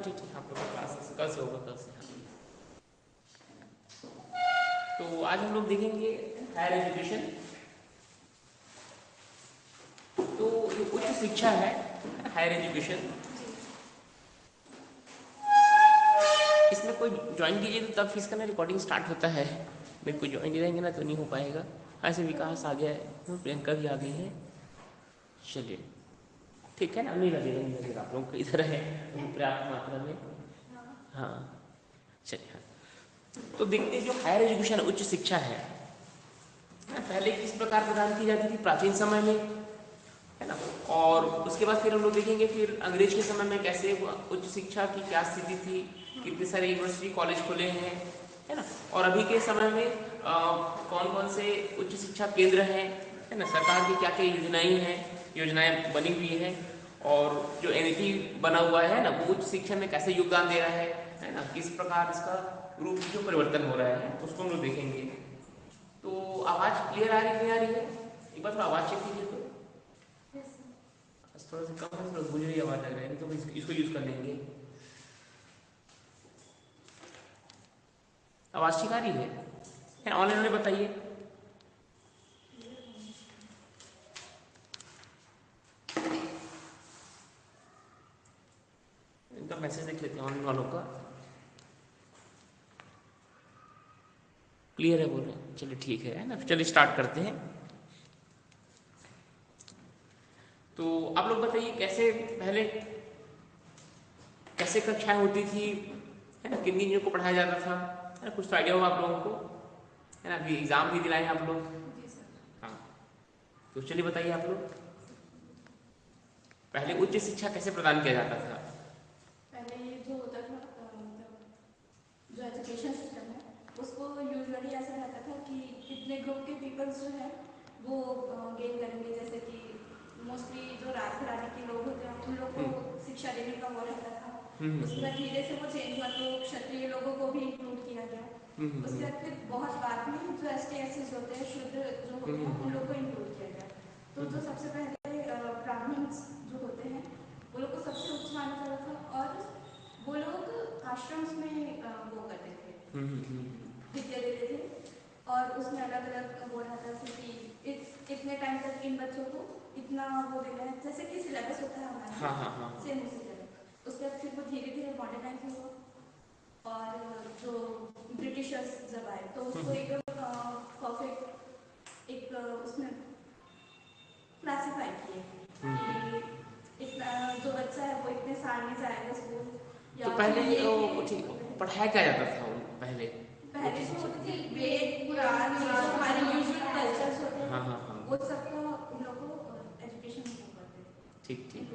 ठीक है, आप लोग का क्लास कल से होगा, कल से। तो आज हम लोग देखेंगे हायर एजुकेशन। तो जो उच्च शिक्षा है, हायर एजुकेशन, इसमें कोई ज्वाइन कीजिए तो तब फीस का ना रिकॉर्डिंग स्टार्ट होता है। मेरे को ज्वाइन रहेंगे ना तो नहीं हो पाएगा। ऐसे विकास आ गया है, प्रियंका भी आ गई है। चलिए ठीक है ना, नहीं लगेगा, नहीं लगेगा, आप लोग इधर है पर्याप्त मात्रा में। हाँ चलिए। हाँ तो देखते हैं जो हायर एजुकेशन उच्च शिक्षा है पहले किस प्रकार प्रदान की जाती थी प्राचीन समय में, है ना। और उसके बाद फिर हम लोग देखेंगे फिर अंग्रेज के समय में कैसे उच्च शिक्षा की क्या स्थिति थी, कितने सारे यूनिवर्सिटी कॉलेज खुले हैं, है ना। और अभी के समय में कौन कौन से उच्च शिक्षा केंद्र हैं, है ना। सरकार की क्या क्या योजनाएं बनी हुई हैं, और जो एनईपी बना हुआ है ना वो उच्च शिक्षा में कैसे योगदान दे रहा है ना। किस प्रकार इसका रूप जो परिवर्तन हो रहा है उसको हम लोग देखेंगे। तो आवाज क्लियर आ रही है, नहीं आ रही है? एक बार थोड़ा आवाज चेक कीजिए। तो थोड़ा सा कम है, थोड़ा गूंज रही आवाज लग रहा है, तो इसको यूज कर लेंगे। आवाज ठीक आ रही है ऑनलाइन में बताइए। इनका मैसेज देख लेते हैं ऑनलाइन वालों का। क्लियर है बोल रहे हैं, चलिए ठीक है ना। चलिए स्टार्ट करते हैं। तो आप लोग बताइए कैसे पहले कैसे कक्षाएं होती थी, है ना। किन किन को पढ़ाया जाता था, है ना। कुछ तो आइडिया होगा आप लोगों को, है ना। अभी एग्जाम भी दिलाए हैं आप लोग। हाँ तो चलिए बताइए आप लोग पहले उच्च शिक्षा कैसे प्रदान किया जाता था। पहले जो होता था जो एजुकेशन सिस्टम है उसको यूजुअली ऐसा रहता था कि कितने ग्रुप के पीपल्स जो है वो गेन करेंगे, जैसे कि मोस्टली जो राज घराने के लोग होते हैं उन लोग को शिक्षा देने का वो रहता था। उसके बाद धीरे से वो चेंज हुआ तो क्षत्रिय लोगों को भी इंक्लूड किया गया। उसके बाद फिर बहुत बाद में जो ST होते हैं, शुद्ध जो होते हैं उन लोग को इंक्लूड किया गया। तो जो सबसे पहले ब्राह्मण जो होते हैं वो लोग को सबसे उच्च माना जाता था, और वो लोग आश्रम्स में वो करते थे, विद्या देते थे। और उसमें अलग अलग वो रहता था कि इतने टाइम तक इन बच्चों को इतना वो देना है, जैसे कि सिलेबस होता है हमारा, सेम उसी तरह। उसके बाद फिर वो धीरे धीरे मॉडर्नाइज हुआ, और जो ब्रिटिशर्स जब आए तो उसको एकदम परफेक्ट एक उसमें क्लासीफाई किए कि इतना जो बच्चा है वो इतने साल में जाएगा स्कूल, तो या पहले फिर ये पढ़ाया क्या जाता था पहले पहले जो होते थे वेद पुराण जो हमारे यूजुअल कल्चर्स होते हैं वो सबका उन लोगों को एजुकेशन करते थे। ठीक ठीक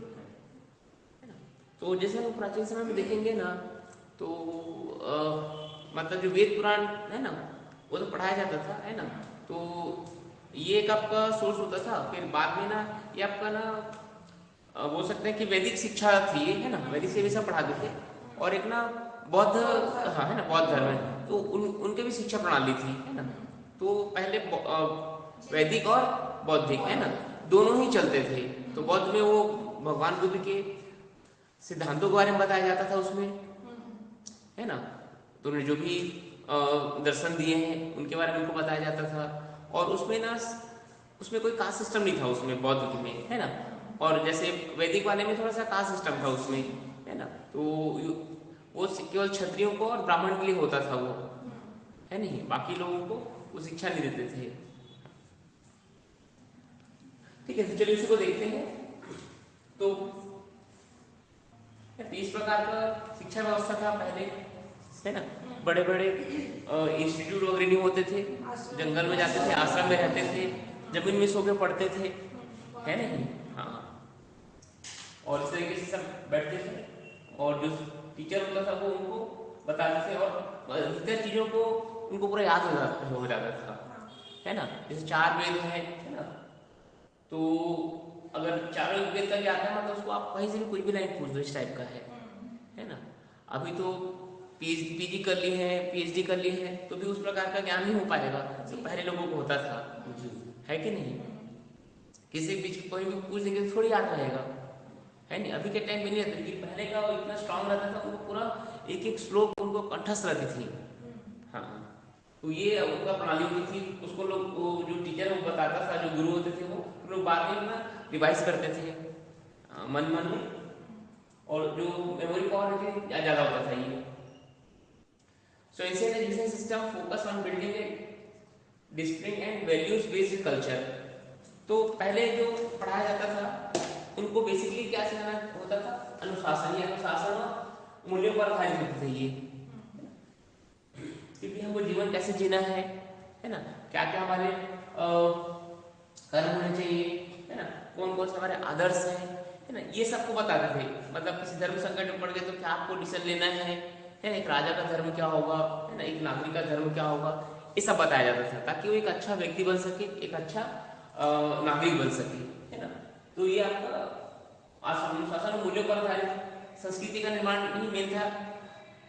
है ना। तो जैसे हम प्राचीन समय में देखेंगे ना तो मतलब जो वेद पुराण है ना वो तो पढ़ाया जाता था, है ना। तो ये एक आपका सोर्स होता था। फिर बाद में ना ये आपका ना बोल सकते हैं कि वैदिक शिक्षा थी, है ना। वैदिक से भी सब पढ़ाते थे। और एक ना बौद्ध, हाँ है ना, बौद्ध धर्म है तो उनके भी शिक्षा प्रणाली थी, है ना। तो पहले वैदिक और बौद्धिक, है ना, दोनों ही चलते थे। तो बौद्ध में वो भगवान बुद्ध के सिद्धांतों के बारे में बताया जाता था उसमें, है ना। तो उन्होंने जो भी दर्शन दिए हैं उनके बारे में उनको बताया जाता था। और उसमें ना उसमें कोई कास्ट सिस्टम नहीं था उसमें, बौद्ध में, है ना। और जैसे वैदिक वाले में थोड़ा सा कास्ट सिस्टम था उसमें, है ना। तो वो केवल क्षत्रियों को और ब्राह्मण के लिए होता था वो, है नहीं, बाकी लोगों को वो शिक्षा नहीं देते थे। ठीक है, तो चलिए उसी को देखते हैं। तो इस प्रकार का शिक्षा व्यवस्था था पहले, है ना। बड़े बड़े इंस्टीट्यूट वगैरह नहीं होते थे, जंगल में जाते थे, आश्रम में रहते थे, जमीन में सो के पढ़ते थे, है नहीं। हाँ और इस तरीके से सब बैठते थे, और जो टीचर होता था वो उनको बताते थे, और अधिकतर चीजों को उनको पूरा याद हो जाता था, है ना। जैसे 4 वेद है ना। तो अगर चारों वेद का ज्ञान है मतलब उसको आप कहीं से भी कोई भी लाइन पूछ दो, इस टाइप का है ना। अभी तो पीजी कर ली है, PhD कर ली है, तो भी उस प्रकार का ज्ञान नहीं हो पाएगा जो पहले लोगों को होता था, है कि नहीं। किसी बीच कोई भी पूछ देंगे तो थोड़ी याद रहेगा, है नहीं, अभी के टाइम में नहीं रहता, लेकिन पहले का वो इतना स्ट्रांग रहता था, उनको पूरा एक एक श्लोक उनको कंठस्थ रहती थी। हाँ, तो ये उनका प्रणाली होती थी, उसको लोग वो जो टीचर वो बताता था, जो गुरु होते थे वो लोग बाद में अपना रिवाइज करते थे मन मन में, और जो मेमोरी पावर होती थी ज़्यादा होता था ये। So Asian education system focus on building a discipline and values based culture. तो पहले जो पढ़ाया जाता था उनको बेसिकली क्या सिखाना होता था, अनुशासन, या अनुशासन और मूल्यों पर आधारित होते थे ये, क्योंकि हमको जीवन कैसे जीना है ना, क्या क्या हमारे कर्म होने चाहिए, है ना, कौन कौन से हमारे आदर्श हैं, है ना, ये सबको बताते थे। मतलब किसी धर्म संकट में पड़ गए तो क्या आपको डिसीजन लेना है, एक राजा का धर्म क्या होगा, है ना, एक नागरिक का धर्म क्या होगा, ये सब बताया जाता था, ताकि वो एक अच्छा व्यक्ति बन सके, एक अच्छा नागरिक बन सके, है ना। तो ये आपका अनुशासन और मूल्यों पर आधारित संस्कृति का निर्माण ही मेन था।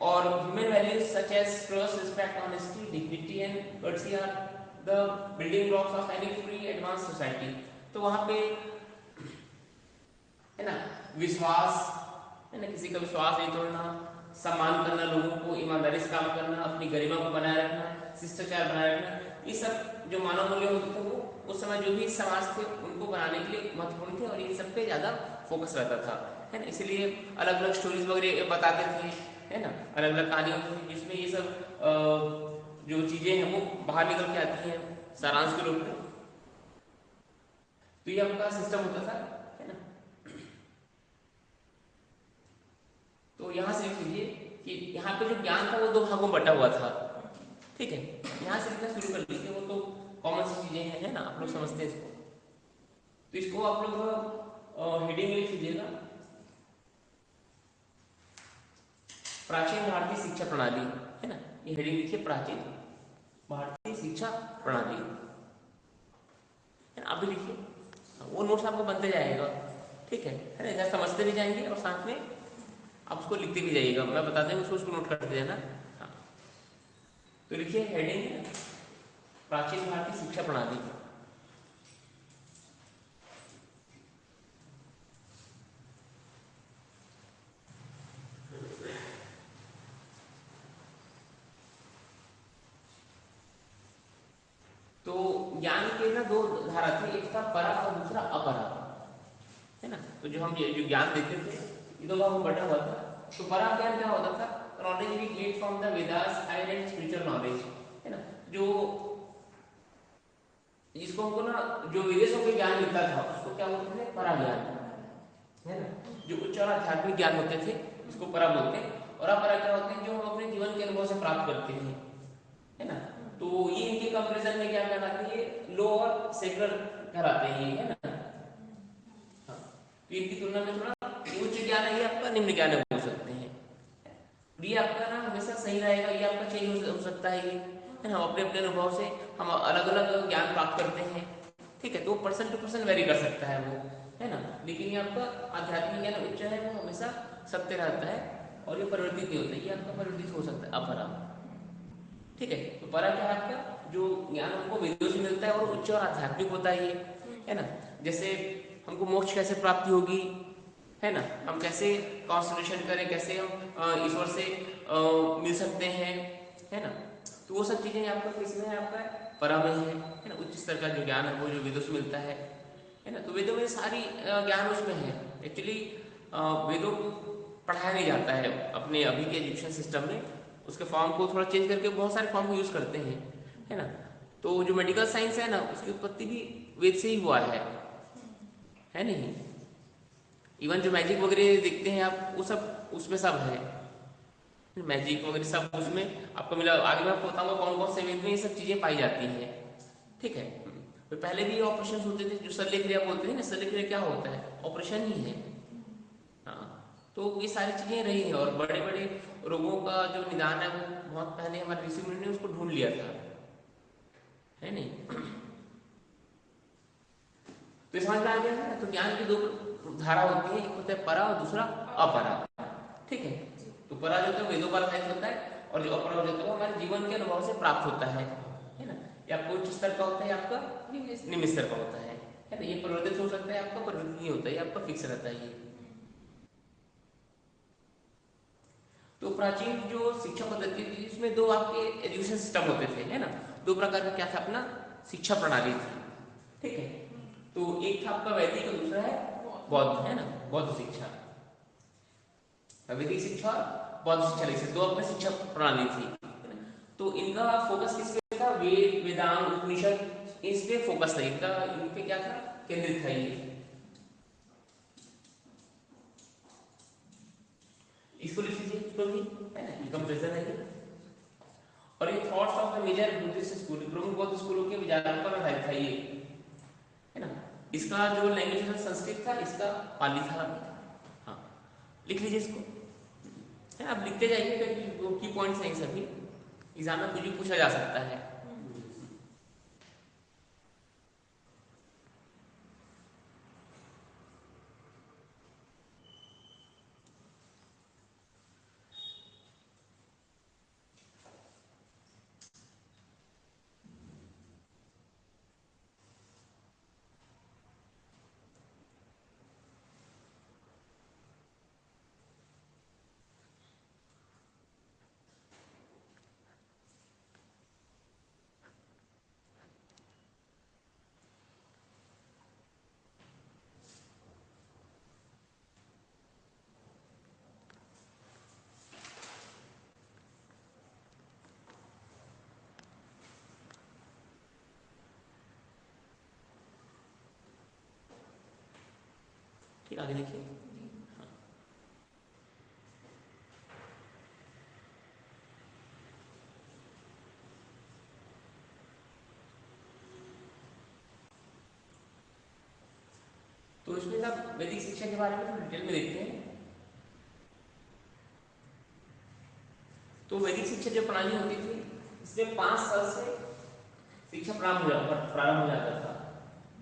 और human values such as trust, respect, honesty, dignity and courtesy are the building blocks of any free advance society. तो वहां पे, है ना, विश्वास, है ना, किसी का विश्वास नहीं तोड़ना, सम्मान करना लोगों को, ईमानदारी से काम करना, अपनी गरिमा को बनाए रखना, शिष्टाचार बनाए रखना, ये सब जो मानव मूल्य होते थे वो उस समय जो भी समाज थे उनको बनाने के लिए महत्वपूर्ण थे, और ये सब पे ज्यादा फोकस रहता था, है ना। इसीलिए अलग अलग स्टोरीज वगैरह बताते थे, है ना, अलग अलग कहानी होती थी जिसमें ये सब जो चीजें हैं वो बाहर निकल के आती हैं सारांश के रूप में। तो ये आपका सिस्टम होता था, है ना। तो यहाँ से लिख लीजिए कि यहाँ पे जो ज्ञान था वो दो भागों में बटा हुआ था, ठीक है। यहाँ से लिखना शुरू कर लीजिए, वो तो कॉमन सी चीजें हैं, है ना, आप लोग समझते हैं इसको। तो इसको आप लोग हेडिंग में लिख लीजिएगा, प्राचीन भारतीय शिक्षा प्रणाली, है ना, ये हेडिंग लिखिए, प्राचीन भारतीय शिक्षा प्रणाली, है ना। आप भी लिखिए, वो नोट्स आपको बनते जाएगा, ठीक है ना, इधर समझते भी जाएंगे और साथ में आप उसको लिखते भी जाइएगा, मैं बता दें उसको नोट करते जाना। हाँ, तो लिखिए हेडिंग प्राचीन भारतीय शिक्षा प्रणाली। तो ज्ञान के ना दो धारा थी, एक था परा और दूसरा अपरा, है ना। तो जो हम ये जो ज्ञान देते थे ये दो भागों में बटा हुआ था। तो परा ज्ञान क्या होता था, knowledge we get from the Vedas, higher and spiritual knowledge, है ना, जो जिसको हमको ना जो विदेशों के ज्ञान मिलता था उसको क्या बोलते थे, परा ज्ञान, है ना। जो उच्च और आध्यात्मिक ज्ञान होते थे इसको परा बोलते हैं, और अपरा क्या होते हैं, जो हम अपने जीवन के अनुभव से प्राप्त करते हैं, है ना। तो ये इनके कंपैरिजन में क्या कहलाते हैं, लो और सेकुलर कहलाते हैं ये, है ना। हाँ, तो इनकी तुलना में थोड़ा उच्च ज्ञान है, ये आपका निम्न ज्ञान है बोल सकते हैं। ये आपका ना हमेशा सही रहेगा, ये आपका चेंज हो सकता है, ये, है ना। हम अपने अपने अनुभव से हम अलग अलग ज्ञान प्राप्त करते हैं, ठीक है। तो पर्सन टू पर्सन वेरी कर सकता है वो, है ना। लेकिन ये आपका आध्यात्मिक ज्ञान उच्च है, वो हमेशा सत्य रहता है और ये परिवर्तित नहीं होता, ये आपका परिवर्तित हो सकता है अपरा, ठीक है। तो परा क्या है आपका, जो ज्ञान हमको वेदों से मिलता है और उच्च और आध्यात्मिक होता है ये, है ना। जैसे हमको मोक्ष कैसे प्राप्ति होगी, है ना, हम कैसे कॉन्सेंट्रेशन करें, कैसे हम ईश्वर से मिल सकते हैं, है ना। तो वो सब चीजें आपका किसमें है, आपका परा में है ना। उच्च स्तर का जो ज्ञान है वो जो वेदों से मिलता है ना। तो वेदों में सारी ज्ञान उसमें है। एक्चुअली वेदों को पढ़ाया नहीं जाता है अपने अभी के एजुकेशन सिस्टम में, उसके फॉर्म को थोड़ा चेंज करके बहुत सारे फॉर्म को यूज करते हैं, है ना। तो जो मेडिकल साइंस है ना उसकी उत्पत्ति भी वेद से ही हुआ है नहीं। इवन जो मैजिक वगैरह देखते हैं आप, वो सब उसमें सब है, मैजिक वगैरह सब उसमें आपको मिला। आगे मैं आपको बताऊंगा कौन कौन से वेद में ये सब चीजें पाई जाती हैं, ठीक है। तो पहले भी ऑपरेशन होते थे, जो शल्य क्रिया बोलते हैं ना, शल्य क्रिया क्या होता है, ऑपरेशन ही है। हाँ, तो ये सारी चीजें रही हैं, और बड़े बड़े रोगों का जो निदान है वो बहुत पहले हमारे ऋषि मुनि ने उसको ढूंढ लिया था, है नहीं। तो समझ में आ गया है। तो ज्ञान की दो धारा होती है, एक होता है परा और दूसरा अपरा, ठीक है। तो परा जो है वेदों पर आधारित होता है, और जो अपरा जो है वो हमारे जीवन के अनुभव से प्राप्त होता है ना। ये आपको उच्च स्तर का होता है, आपका निम्न स्तर का होता है ना। ये परिवर्तित हो सकता है, आपका परिवर्तित नहीं होता है, आपका फिक्स रहता है ये। तो प्राचीन जो शिक्षा पद्धति थी इसमें दो आपके एजुकेशन सिस्टम होते थे, है ना। दो प्रकार का क्या था अपना शिक्षा प्रणाली थी, ठीक है। तो एक था आपका वैदिक और दूसरा है बौद्ध, है ना, बौद्ध शिक्षा। वैदिक शिक्षा और बौद्ध शिक्षा, जैसे दो अपने शिक्षा प्रणाली थी। तो इनका फोकस किस पे था, वेद वेदांत उपनिषद इस पे फोकस था इनका, इन पे क्या था, केंद्रित था ये। इसको लिख लीजिए, इसको भी, है ना, ये कंपैरिजन है ये। और ये thoughts of the major Buddhist school, प्रमुख बौद्ध स्कूलों के विचारों पर आधारित था ये, है ना। इसका जो लैंग्वेज था संस्कृत था, इसका पाली था। हाँ, लिख लीजिए इसको, है ना। आप लिखते जाइए क्योंकि की पॉइंट्स हैं सभी, एग्जाम में कुछ भी पूछा जा सकता है। ठीक, आगे लिखिए। तो इसमें सब वैदिक शिक्षा के बारे में थोड़ा डिटेल में देखते हैं। तो वैदिक शिक्षा जो प्रणाली होती थी, इसमें 5 साल से शिक्षा प्रारंभ हो जाता था,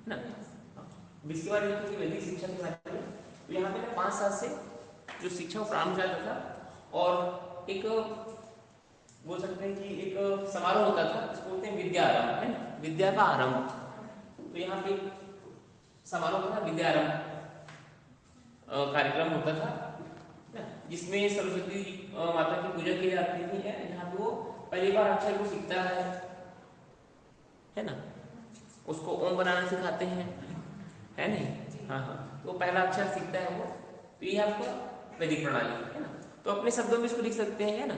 है ना। अब इसके बारे में कि वैदिक शिक्षा के बारे में, तो यहाँ पे 5 साल से जो शिक्षा प्रारंभ हो जाता था, और एक बोल सकते हैं कि एक समारोह होता था, इसको बोलते हैं विद्या आरंभ, है ना, विद्या का आरंभ। तो यहाँ पे समारोह था, विद्या आरंभ कार्यक्रम होता था, जिसमें सरस्वती माता की पूजा की जाती थी, जहाँ पे वो पहली बार अक्षर को सीखता है ना, उसको ओम बनाना सिखाते हैं, है नहीं। हाँ हाँ, तो पहला अक्षर सीखता है वो। तो ये आपका वैदिक प्रणाली है ना। तो अपने शब्दों में इसको लिख सकते हैं, है ना।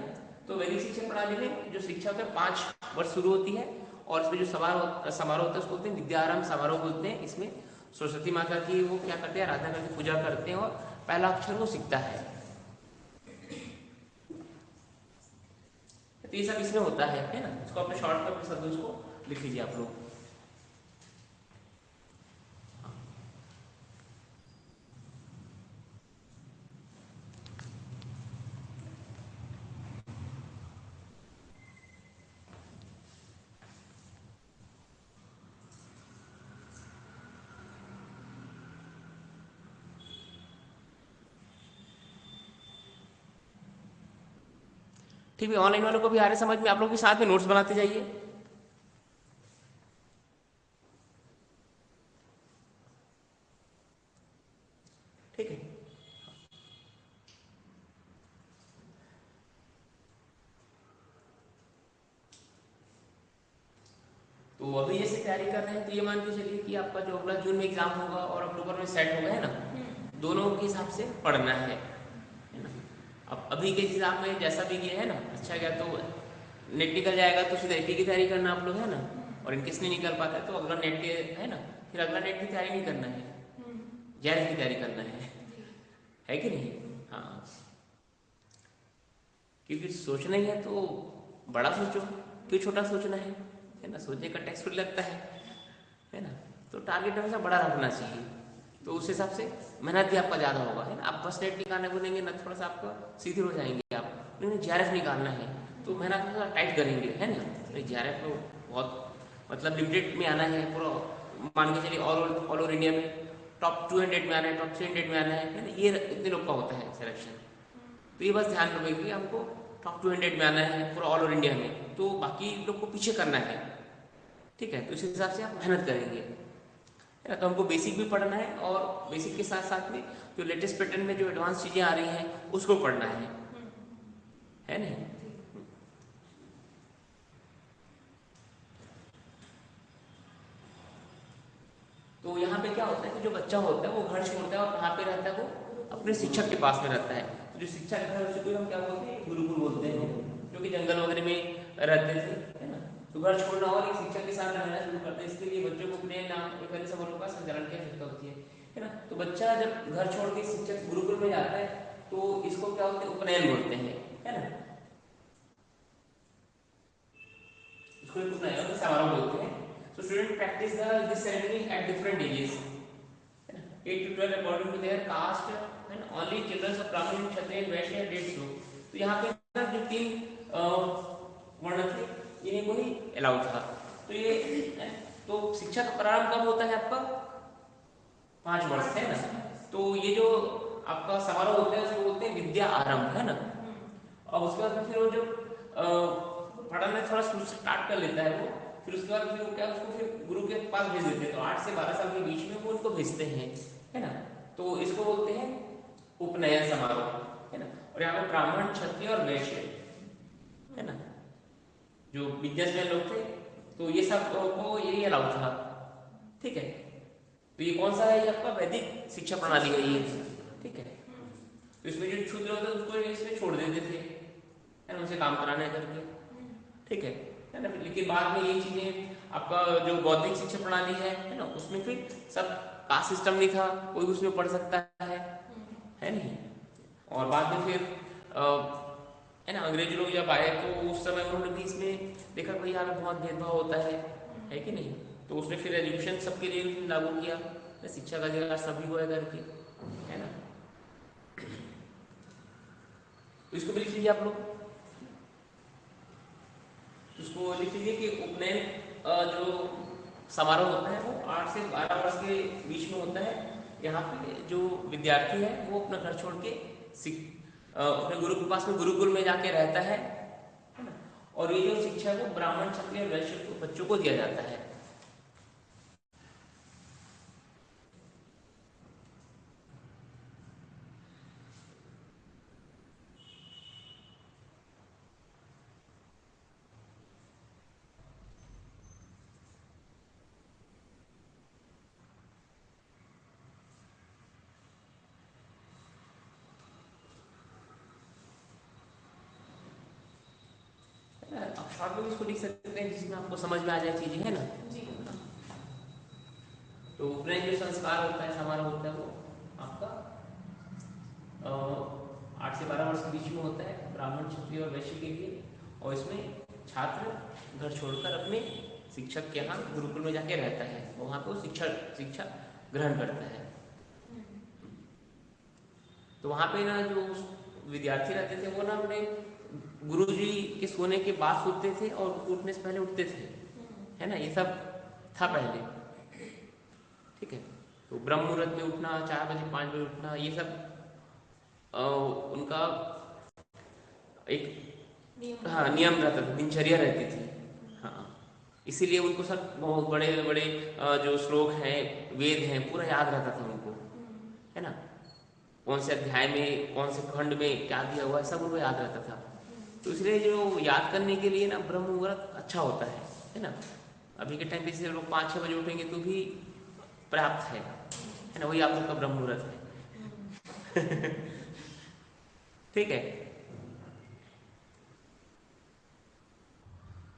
तो वैदिक शिक्षा प्रणाली में जो शिक्षा होता है 5 वर्ष शुरू होती है, और इसमें जो समारोह होता है उसको बोलते हैं विद्यारंभ समारोह बोलते हैं। इसमें सरस्वती माता की वो क्या करते हैं, आराधना करके पूजा करते हैं, और पहला अक्षर वो सीखता है। तो ये सब इसमें होता है ना। इसको अपने शॉर्ट में अपने शब्दों को लिख लीजिए आप लोग। ठीक है, ऑनलाइन वालों को भी आ रहे समझ में, आप लोग भी साथ में नोट्स बनाते जाइए। ठीक है। तो अभी जैसे तैयारी कर रहे हैं, तो ये मान के चलिए कि आपका जो अगला जून में एग्जाम होगा और अक्टूबर में सेट होगा, है ना। दोनों के हिसाब से पढ़ना है ना। अब अभी के हिसाब में जैसा भी गया है ना, अच्छा गया तो नेट निकल जाएगा, तो सीधा एपी की तैयारी करना आप लोग, है ना। और इनकेस नहीं निकल पाता है तो अगला नेट के, है ना, फिर अगला नेट की तैयारी नहीं करना है, जैस की तैयारी करना है कि नहीं। हाँ, क्योंकि सोचना ही है तो बड़ा सोचो, क्यों छोटा सोचना है ना। सोचने का टैक्स फ्री लगता है ना। तो टारगेट हमेशा बड़ा रखना चाहिए, तो उस हिसाब से मेहनत भी आपका ज़्यादा होगा, है ना। आप बस नेट निकालने बोलेंगे ना, थोड़ा सा आपका सीधे हो जाएंगे आप, लेकिन जेआरएफ निकालना है तो मेहनत थोड़ा टाइट करेंगे, है ना। जेआरएफ तो बहुत मतलब लिमिटेड में आना है पूरा, मान के चलिए ऑल ओवर इंडिया में टॉप 200 में आना है, टॉप 300 में आना है ना। ये इतने लोग का होता है सिलेक्शन। तो ये बस ध्यान रखें कि हमको टॉप 200 में आना है पूरा ऑल ओवर इंडिया में, तो बाकी लोग को पीछे करना है, ठीक है। तो इस हिसाब से आप मेहनत करेंगे, है ना। तो हमको बेसिक भी पढ़ना है, और बेसिक के साथ साथ में जो लेटेस्ट पैटर्न में जो एडवांस चीज़ें आ रही हैं उसको पढ़ना है, है नहीं। तो यहाँ पे क्या होता है कि जो बच्चा होता है वो घर छोड़ता है और कहाँ पे रहता है, वो अपने शिक्षक के पास में रहता है। तो जो शिक्षक है उसको हम क्या बोलते हैं, गुरुकुल बोलते हैं, जो कि जंगल वगैरह में रहते थे, है ना। तो घर छोड़ना और एक शिक्षक के साथ रहना शुरू करते हैं, इसके लिए बच्चों को अपने नाम एक अन्य सबलों का संचालन की आवश्यकता होती है ना। तो बच्चा जब घर छोड़ के शिक्षक गुरुकुल में जाता है तो इसको क्या होते हैं, उपनयन बोलते हैं, है ना। इसको एक उपनयन समारोह बोलते हैं। So students practice this ceremony at different ages, 8 to 12 according to their caste, and only children of Brahmin, Kshatriya and Vaishya did so. तो यहाँ पे ना जो 3 वर्ण थे इन्हीं को ही अलाउ था। तो ये तो शिक्षा का प्रारंभ कब होता है आपका, 5 वर्ष, है ना। तो ये जो आपका समारोह होता है उसको बोलते हैं विद्या आरंभ, है ना। और उसके बाद फिर वो जो पढ़ना थोड़ा स्टार्ट कर लेता है वो, फिर उसके बाद फिर वो क्या उसको फिर गुरु के पास भेज देते हैं। तो 8 से 12 साल के बीच में वो उनको भेजते हैं, है ना। तो इसको बोलते हैं उपनयन समारोह, है ना। और यहाँ पे ब्राह्मण, क्षत्रिय और वैश्य, है ना, जो बिजनेसमैन लोग थे, तो ये सब को यही अलाउ था, ठीक है। तो ये कौन सा है, ये आपका वैदिक शिक्षा प्रणाली है ये, ठीक है। तो इसमें जो क्षुद्र होते हैं उसको इसमें छोड़ देते थे, है ना, उनसे काम कराने करके, ठीक है ना। लेकिन बाद में ये चीजें आपका जो बौद्धिक शिक्षा प्रणाली है ना, उसमें फिर सब कास्ट सिस्टम नहीं था, कोई उसमें पढ़ सकता है नहीं। और बाद में फिर है ना अंग्रेज लोग जब आए तो उस समय उन्होंने भी इसमें देखा भाई यहाँ पे बहुत भेदभाव होता है कि नहीं। तो उसने फिर एजुकेशन सबके लिए लागू किया, शिक्षा का अधिकार सभी को है करके, है ना। तो इसको भी लिख लीजिए आप लोग, इसको लिख लीजिए कि उपनयन जो समारोह होता है वो 8 से 12 वर्ष के बीच में होता है। यहाँ पे जो विद्यार्थी है वो अपना घर छोड़ के अपने गुरु के पास में गुरुकुल में जाके रहता है ना। और ये जो शिक्षा है वो ब्राह्मण, क्षत्रिय और वैश्य को बच्चों को दिया जाता है। आप शॉर्ट में इसको लिख सकते हैं जिसमें आपको समझ में आ जाए चीजें, है ना। तो उपनयन जो संस्कार होता है, समारोह होता है, वो आपका 8 से 12 वर्ष के बीच में होता है ब्राह्मण, क्षत्रिय और वैश्य के लिए। और इसमें छात्र घर छोड़कर अपने शिक्षक के यहाँ गुरुकुल में जाके रहता है, वहाँ पे वो शिक्षा ग्रहण करता है। तो वहाँ पे ना जो विद्यार्थी रहते थे वो ना अपने गुरु जी के सोने के बाद सोते थे और उठने से पहले उठते थे, है ना। ये सब था पहले, ठीक है। तो ब्रह्म मुहूर्त में उठना, 4 बजे 5 बजे उठना, ये सब उनका एक हाँ नियम रहता था, दिनचर्या रहती थी। हाँ, इसीलिए उनको सब बहुत बड़े बड़े जो श्लोक हैं, वेद हैं, पूरा याद रहता था उनको, है ना। कौन से अध्याय में कौन से खंड में क्या दिया हुआ है सब उनको याद रहता था। तो इसलिए जो याद करने के लिए ना ब्रह्म मुहूर्त अच्छा होता है ना। अभी के टाइम पे जैसे लोग 5-6 बजे उठेंगे तो भी पर्याप्त है ना, वही आप लोग का ब्रह्म मुहूर्त है। ठीक है।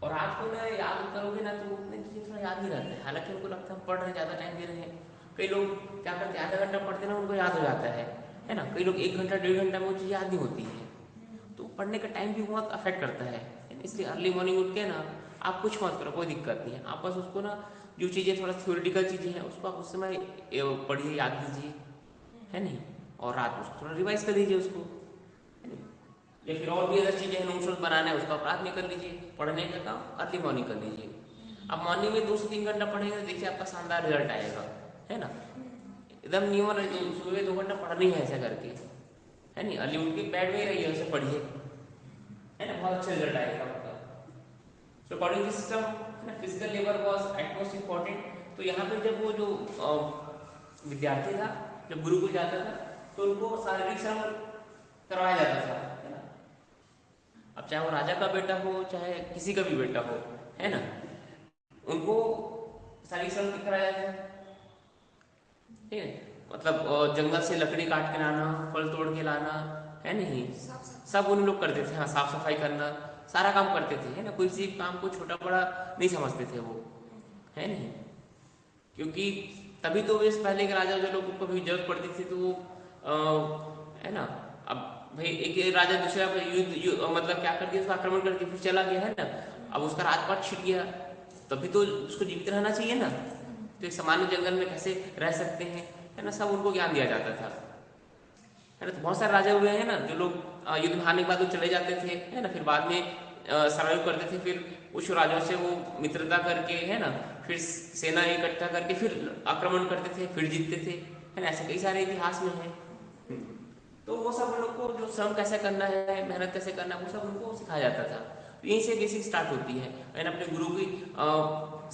और आज को ना याद करोगे ना तो उतनी चीजें थोड़ा याद नहीं रहता है, हालांकि उनको लगता है हम पढ़ रहे हैं, ज्यादा टाइम दे रहे हैं। कई लोग क्या करते हैं, आधा घंटा पढ़ते ना उनको याद हो जाता है ना। कई लोग 1 घंटा 1.5 घंटा में वो चीज याद नहीं होती है। तो पढ़ने का टाइम भी बहुत अफेक्ट करता है। इसलिए अर्ली मॉर्निंग उठ के ना आप कुछ मत करो, कोई दिक्कत नहीं है। आप बस उसको ना जो चीज़ें थोड़ा थ्योरेटिकल चीज़ें हैं उसको आप उस समय पढ़िए, याद कीजिए, है नहीं। और रात में उसको थोड़ा रिवाइज कर लीजिए उसको, है नहीं। या फिर और भी अदर चीज़ें हैं, नोट्स बनाना है उसको आप रात में कर लीजिए। पढ़ने का काम अर्ली मॉर्निंग कर लीजिए। आप मॉर्निंग में 2 से 3 घंटा पढ़ेंगे तो देखिए आपका शानदार रिजल्ट आएगा, है ना। एकदम नियम सुबह 2 घंटा पढ़नी है ऐसा करके, है नहीं। अर्ली उठ के बेड में ही रहिए, उसे पढ़िए, है ना, बहुत अच्छा रिजल्ट आएगा आपका। So according to system physical labour was at most important. तो यहाँ पे जब वो जो विद्यार्थी था जब गुरुकुल जाता था तो उनको शारीरिक श्रम करवाया जाता था, है ना। चाहे वो राजा का बेटा हो चाहे किसी का भी बेटा हो, है ना, उनको शारीरिक श्रम कराया जाता है। ठीक है, मतलब जंगल से लकड़ी काट के लाना, फल तोड़ के लाना, है नहीं, सब उन लोग करते थे। हाँ, साफ सफाई करना, सारा काम करते थे, है ना, कोई किसी काम को छोटा बड़ा नहीं समझते थे वो, है नहीं। क्योंकि तभी तो इस पहले के राजा जो लोगों को भी जरूरत पड़ती थी तो वो है ना, अब भाई एक राजा दूसरा मतलब क्या कर दिया, उसका आक्रमण करके फिर चला गया, है ना, अब उसका राजपाट छिड़ गया, तभी तो उसको जीवित रहना चाहिए ना। तो एक सामान्य जंगल में कैसे रह सकते हैं, है ना, सब उनको ज्ञान दिया जाता था, है ना। तो बहुत सारे राजा हुए हैं ना जो लोग युद्ध में हारने के बाद वो चले जाते थे, है ना, फिर बाद में सर्वाइव करते थे, फिर कुछ राजाओं से वो मित्रता करके, है ना, फिर सेना इकट्ठा करके फिर आक्रमण करते थे, फिर जीतते थे, है ना, ऐसे कई सारे इतिहास में है। तो वो सब उन लोग को जो श्रम कैसे करना है, मेहनत कैसे करना है, वो सब उनको सिखाया जाता था। तो यहीं से बेसिक स्टार्ट होती है, अपने गुरु की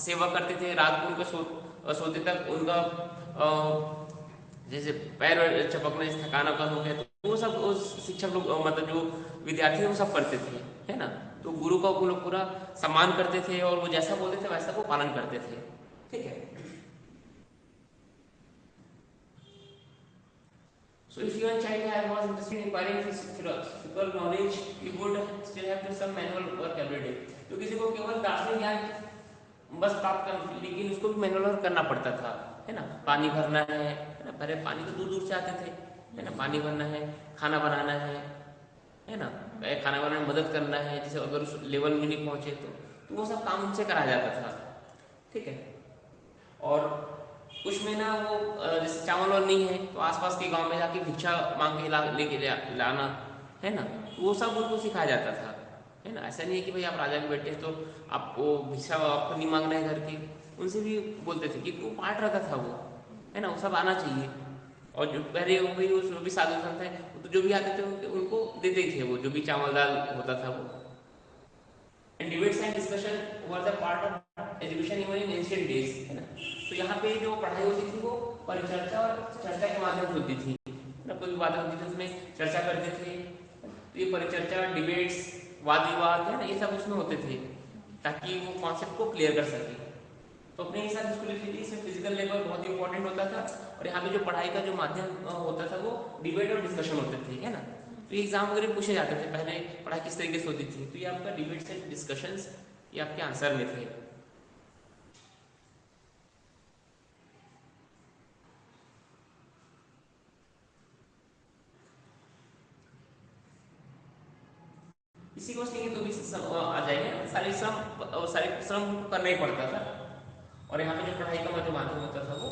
सेवा करते थे, रात को उनका सोते तक उनका जैसे पैर चपकने से थकाना कम हो गया, तो वो सब उस शिक्षक लोग मतलब जो विद्यार्थी थे वो सब करते थे, है ना। तो गुरु का वो लोग पूरा सम्मान करते थे और वो जैसा बोलते थे वैसा वो पालन करते थे। ठीक है। So if your child was interested in acquiring philosophical knowledge, you would still have to some manual work every day. तो किसी को केवल दार्शनिक ज्ञान बस प्राप्त कर, लेकिन उसको भी मैनुअल वर्क करना पड़ता था, है ना। पानी भरना है ना, पहले पानी तो दूर दूर से आते थे, है ना, पानी भरना है, खाना बनाना है ना, खाना बनाने में मदद करना है, जैसे अगर उस लेवल में नहीं पहुंचे तो वो सब काम उनसे कराया जाता था। ठीक है। और कुछ में ना वो जैसे चावल और नहीं है तो आसपास के गांव में जाके भिक्षा मांग के लेके लाना, है ना, तो वो सब उनको सिखाया जाता था, है ना। ऐसा नहीं है कि भाई आप राजा के बेटे हैं तो आपको भिक्षा आपको नहीं मांगना है घर की, उनसे भी बोलते थे कि वो पार्ट रहता था वो, है ना, वो सब आना चाहिए। और जो पहले हो गई जो भी साधु संत है तो जो भी आते थे उनको देते थे वो जो भी चावल दाल होता था वो। And debates and discussion were the part of education even in ancient days, है ना। तो यहाँ पे जो पढ़ाई होती थी वो परिचर्चा और चर्चा के माध्यम से होती थी ना, कोई भी बात होती थी उसमें चर्चा करते थे। तो ये परिचर्चा, डिबेट्स, वाद विवाद, है ना, ये सब उसमें होते थे ताकि वो कॉन्सेप्ट को क्लियर कर सके। तो अपने हिसाब से इसको लिख लीजिए, इसमें फिजिकल लेबर बहुत इंपॉर्टेंट होता था और यहाँ पे जो पढ़ाई का जो माध्यम होता था वो डिबेट और डिस्कशन होते थे, है ना। तो ये एग्जाम वगैरह पूछे जाते थे पहले पढ़ाई किस तरीके से होती थी, तो ये आपका डिबेट्स एंड डिस्कशंस ये आपके आंसर में थे। इसी को सीखेंगे तो भी आ जाएंगे ना। शारीरिक श्रम करना ही पड़ता था और यहाँ पे जो पढ़ाई का जो माध्यम होता था वो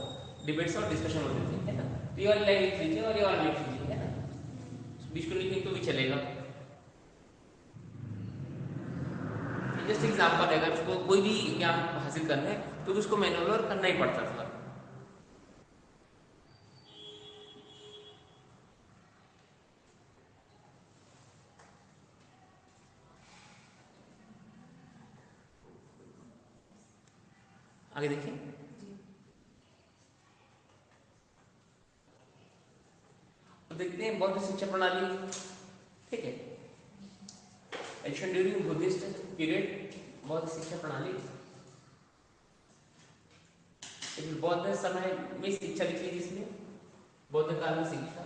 डिबेट्स और डिस्कशन होते थे, है ना। तो ये वाली लाइन लिख लीजिए और ये वाली लिख लीजिए, है ना, बीच को लिखेंगे तो भी चलेगा। जस्ट एग्जाम्पल है, अगर उसको कोई भी ज्ञान हासिल करना है तो उसको मैनुअल करना ही पड़ता था। आगे देखिए। तो देखते हैं बौद्ध शिक्षा प्रणाली। ठीक है, एडिशन ड्यूरिंग बुद्धिस्ट पीरियड, बौद्ध शिक्षा प्रणाली। बौद्ध समय में शिक्षा लिखी जिसमें बौद्ध काल में शिक्षा।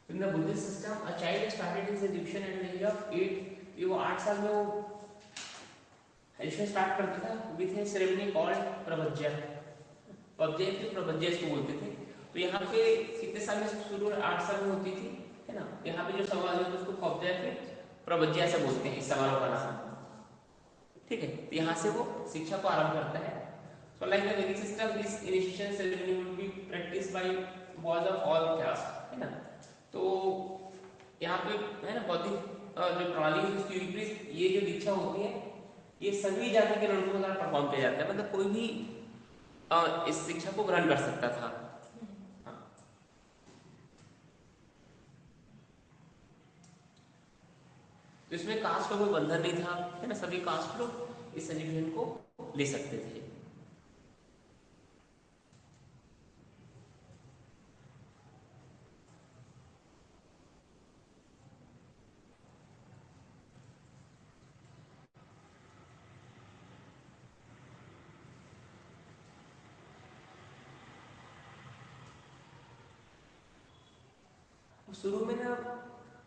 In the Buddhist system, a child started his education at the age of 8। वो 8 साल में वो एजुकेशन स्टार्ट करता था विथ ए सेरेमनी कॉल्ड प्रवज्या। प्रवज्या थी, प्रवज्या इसको बोलते थे। तो यहाँ पे कितने साल में शुरू, 8 साल में होती थी, है ना। यहाँ पे जो समारोह है उसको प्रवज्या फिर प्रवज्या से बोलते हैं इस समारोह का नाम। ठीक है, तो यहाँ से वो शिक्षा को आरंभ करता है। So like the Vedic system, this initiation ceremony would be practiced by boys of all caste, है ना। तो यहाँ पे, है ना, बौद्धिक जो प्रणाली है उसकी विपरीत ये जो दीक्षा होती है ये सभी जाति के लड़कों द्वारा परफॉर्म किया जाता है, मतलब कोई भी इस शिक्षा को ग्रहण कर सकता था। हाँ। तो इसमें कास्ट का कोई बंधन नहीं था, है ना, सभी कास्ट लोग इस एजुकेशन को ले सकते थे। शुरू में ना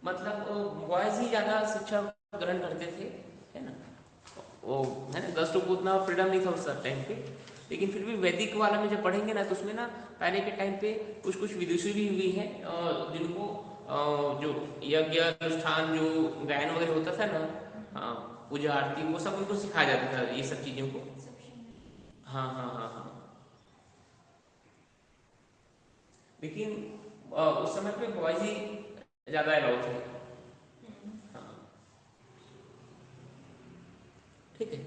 मतलब बॉयज ही ज़्यादा शिक्षा ग्रहण करते थे, है ना। वो है ना, गर्ल्स को उतना फ्रीडम नहीं था उस टाइम पे। लेकिन फिर भी वैदिक वाला में जब पढ़ेंगे ना तो उसमें ना पहले के टाइम पे कुछ कुछ विदुषी भी हुई है जिनको जो यज्ञ अनुष्ठान जो गायन वगैरह होता था ना, हाँ, पूजा आरती वो सब उनको सिखाया जाता था ये सब चीज़ों को। हाँ हाँ हाँ हाँ। लेकिन उस समय पे बॉयज ही ज़्यादा अलाउ थे। हाँ, ठीक है।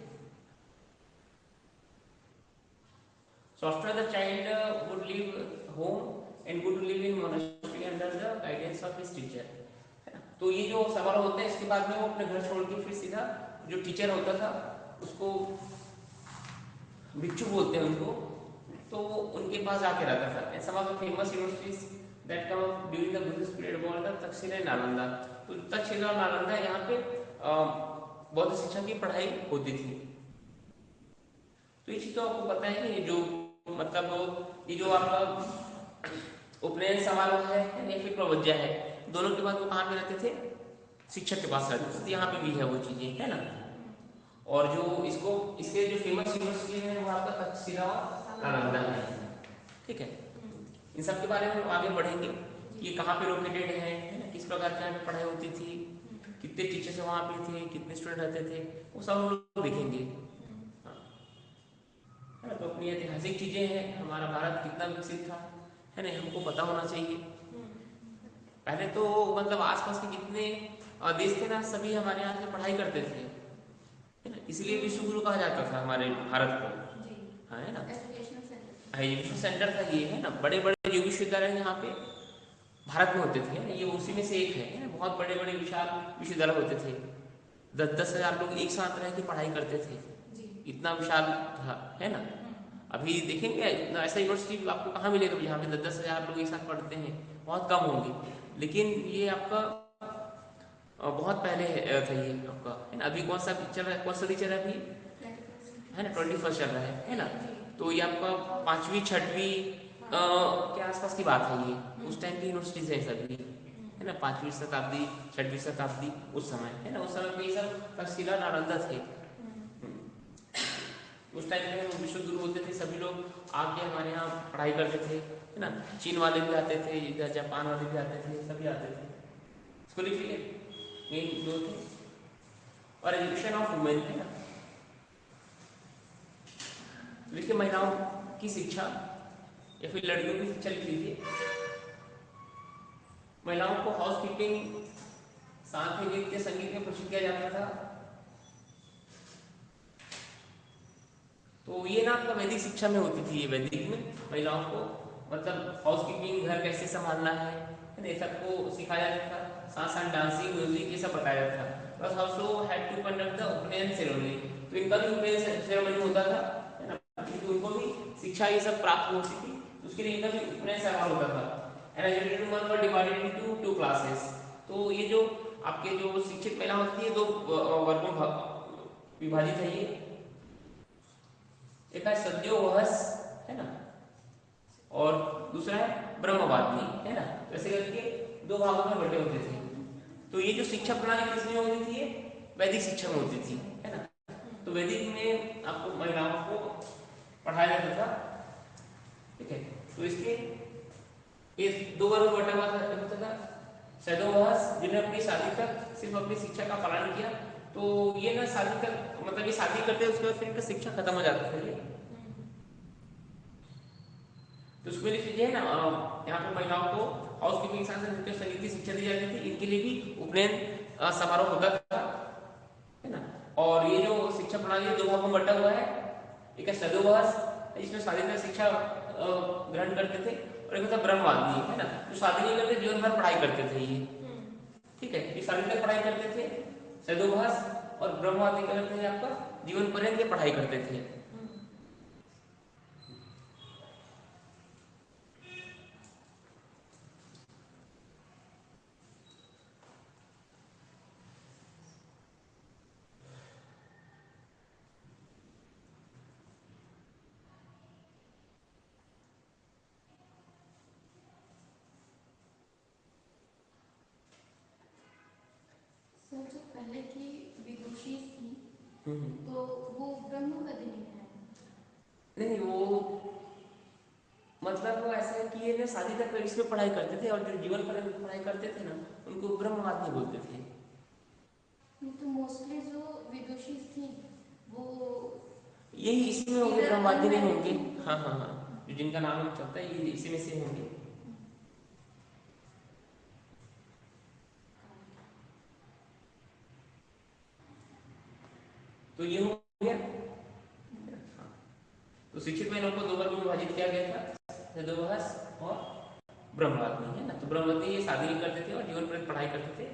So after the child would leave home and go to live in monastery under the guidance of his teacher. तो ये जो समारोह होता है इसके बाद में वो अपने घर छोड़ के फिर सीधा जो टीचर होता था उसको भिक्षु बोलते हैं उनको, तो वो उनके पास आके रहता था। And some of the famous universities that come up during the Buddhist period were the Taxila and Nalanda. तो तक्षशिला और नालंदा यहाँ पे बौद्ध शिक्षा की पढ़ाई होती थी। तो ये चीज तो आपको पता है कि जो मतलब ये जो आपका उपनयन समारोह है या फिर प्रवज्ञा है, दोनों के बाद वो कहाँ पे रहते थे? शिक्षक के पास रहते थे। तो यहाँ पे भी है वो चीजें, है ना। और जो इसको इसके जो फेमस यूनिवर्सिटी है वो आपका तक्षशिला और नालंदा है, ठीक है। इन सब के बारे में हम आगे बढ़ेंगे, ये कहाँ पे लोकेटेड है ना, किस प्रकार की यहाँ पे पढ़ाई होती थी, कितने टीचर्स वहाँ पे थे, कितने स्टूडेंट रहते थे, वो सब हम लोग देखेंगे। हाँ, है ना। तो अपनी ऐतिहासिक चीजें हैं, हमारा भारत कितना विकसित था, है ना, हमको पता होना चाहिए। पहले तो मतलब आसपास के जितने देश थे ना सभी हमारे यहाँ से पढ़ाई करते थे, है ना। इसलिए विश्व गुरु कहा जाता था हमारे भारत को। हाँ, है ना। एजुकेशन सेंटर था ये, है ना। बड़े बड़े जो विश्वविद्यालय यहाँ पे भारत में होते थे, है ना, ये उसी में से एक है ना। बहुत बड़े बड़े विशाल विश्वविद्यालय होते थे, 10-10 हजार लोग एक साथ रह के पढ़ाई करते थे, इतना विशाल था, है ना। अभी देखेंगे इतना ऐसा यूनिवर्सिटी आपको कहाँ मिलेगा जहाँ पे 10-10 हजार लोग एक साथ पढ़ते हैं, बहुत कम होंगे। लेकिन ये आपका बहुत पहले था ये आपका, है ना। अभी कौन सा चल रहा है, कौन सा चल रहा है अभी, है ना, 21st चल रहा है ना। तो ये आपका 5वीं 6वीं के आसपास की बात है ये, उस टाइम की यूनिवर्सिटीज है सभी, है ना। 5वीं शताब्दी 6वीं शताब्दी उस समय, है ना, उस समय पे ये सब तक्षशिला नालंदा थे। उस टाइम पे हम विश्व गुरु होते थे, सभी लोग आके हमारे यहाँ पढ़ाई करते थे, है ना। चीन वाले भी आते थे, इधर जापान वाले भी आते थे, सभी आते थे। इसको लिखिए, मेन दो थे। और एजुकेशन ऑफ वुमेन, है ना, लिखिए महिलाओं की शिक्षा या फिर लड़कियों की शिक्षा लिख लीजिए। महिलाओं को हाउस कीपिंग, साथ ही नृत्य संगीत में प्रशिक्षित किया जाता था। तो ये ना आपका वैदिक शिक्षा में होती थी, ये वैदिक में महिलाओं को मतलब हाउस कीपिंग, घर कैसे संभालना है ना, ये सबको सिखाया जाता था। साथ साथ डांसिंग, म्यूजिक ये सब बताया जाता था। Plus also had to conduct the upanayana ceremony. तो इनका भी उपनयन सेरेमनी होता था, है ना, क्योंकि उनको भी शिक्षा ये सब प्राप्त होती थी, तो उसके लिए इनका भी उपनयन समारोह होता था। And educated woman were divided into two classes. तो ये जो आपके जो शिक्षित महिला होती है, दो वर्गों में विभाजित है ये। एक है सद्योवहस, है ना, और दूसरा है ब्रह्मवादिनी, है ना। तो ऐसे करके दो भागों में बटे होते थे। तो ये जो शिक्षा प्रणाली किसमें होती थी, ये वैदिक शिक्षा में होती थी, है ना। तो वैदिक में आपको महिलाओं को पढ़ाया जाता था, ठीक है। तो इसके ये दो वर्ग में बटा हुआ होता था। सद्योवहस जिन्हें अपनी शादी तक सिर्फ अपनी शिक्षा का पालन किया, तो ये ना शादी तक मतलब ये शादी करते उसके बाद फिर इनका शिक्षा खत्म हो जाता था ये। तो उसमें लिख लीजिए ना, यहाँ पे महिलाओं को हाउस कीपिंग के साथ नृत्य संगीत की शिक्षा दी जाती थी। इनके लिए भी उपनयन समारोह होता था, है ना। और ये जो शिक्षा प्रणाली दो भागों में बटा हुआ है, एक है सदोवहस इसमें शादी शिक्षा ग्रहण करते थे, और एक होता ब्रह्मवादिनी, है ना, जो शादी नहीं करते जीवन भर पढ़ाई करते थे ये, ठीक है। ये शादी तक पढ़ाई करते थे सदोवहस, और ब्रह्मवादिनी करते थे आपका जीवन पर्यंत पढ़ाई करते थे। पहले की विदुषी थी हम्म। तो वो ब्रह्मवदिनी है। नहीं वो मतलब वो ऐसा है कि ये ना शादी तक इसमें पढ़ाई करते थे और जो जीवन पर्यंत पढ़ाई करते थे ना उनको ब्रह्मवादी बोलते थे। नहीं तो मोस्टली जो विदुषी थी वो यही इसमें होंगे, इधर ब्रह्मवादी नहीं अनमैरिड होंगे। थी। हाँ हाँ हाँ, जो जिनका नाम चलता है ये इसी में से होंगे। तो ये हो गया। तो शिक्षित महिलाओं को दो वर्ग में विभाजित किया गया था, सदोहस और ब्रह्मवादी, है ना। तो ब्रह्मवादी ये शादी नहीं करते थे और जीवन पर्यंत पढ़ाई करते थे।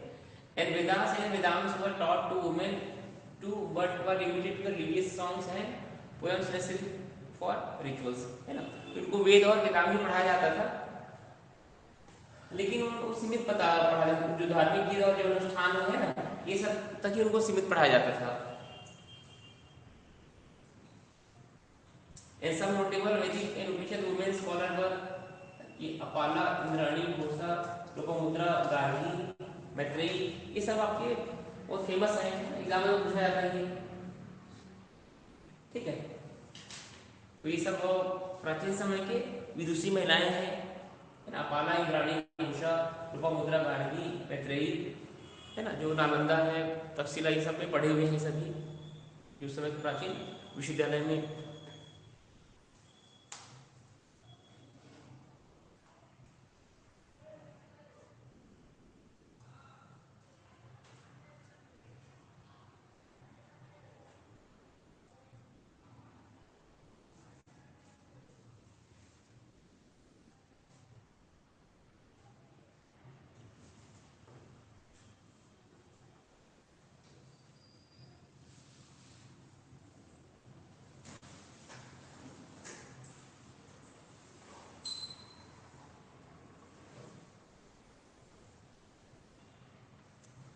And Vedas and Vedangas were taught to women too but were limited to the religious songs and poems necessary for rituals, है ना। तो इनको वेद और वेदांग भी पढ़ाया जाता था, लेकिन उनको सीमित पढ़ाया जाता था। जो धार्मिक गीत और जो अनुष्ठान है ना ये सब तक ही उनको सीमित पढ़ाया जाता था। And some notable Vedic and Upanishad women scholars were ये अपाला, इंद्राणी, घोषा, लोपामुद्रा, गार्गी, मैत्रेयी, ये सब आपके बहुत फेमस हैं, एग्जाम में पूछा जाता है ये, ठीक है। तो ये सब प्राचीन समय के विदुषी महिलाएं हैं, अपाला, इंद्राणी, घोषा, लोपामुद्रा, गार्गी, मैत्रेयी, है ना, जो नालंदा है, तक्षशिला, ये सब में पढ़े हुए हैं सभी, जो समय के प्राचीन विश्वविद्यालय में।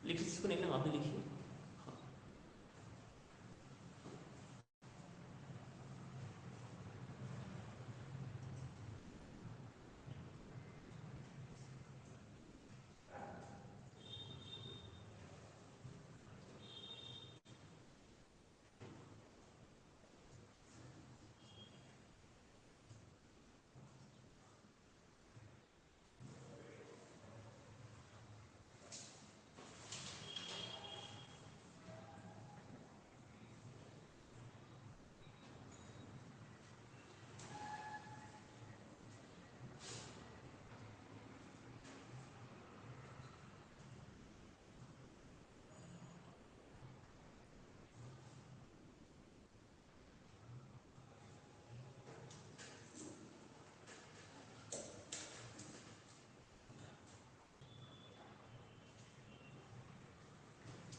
लिखिए, इसको नहीं ना, अभी लिखिए।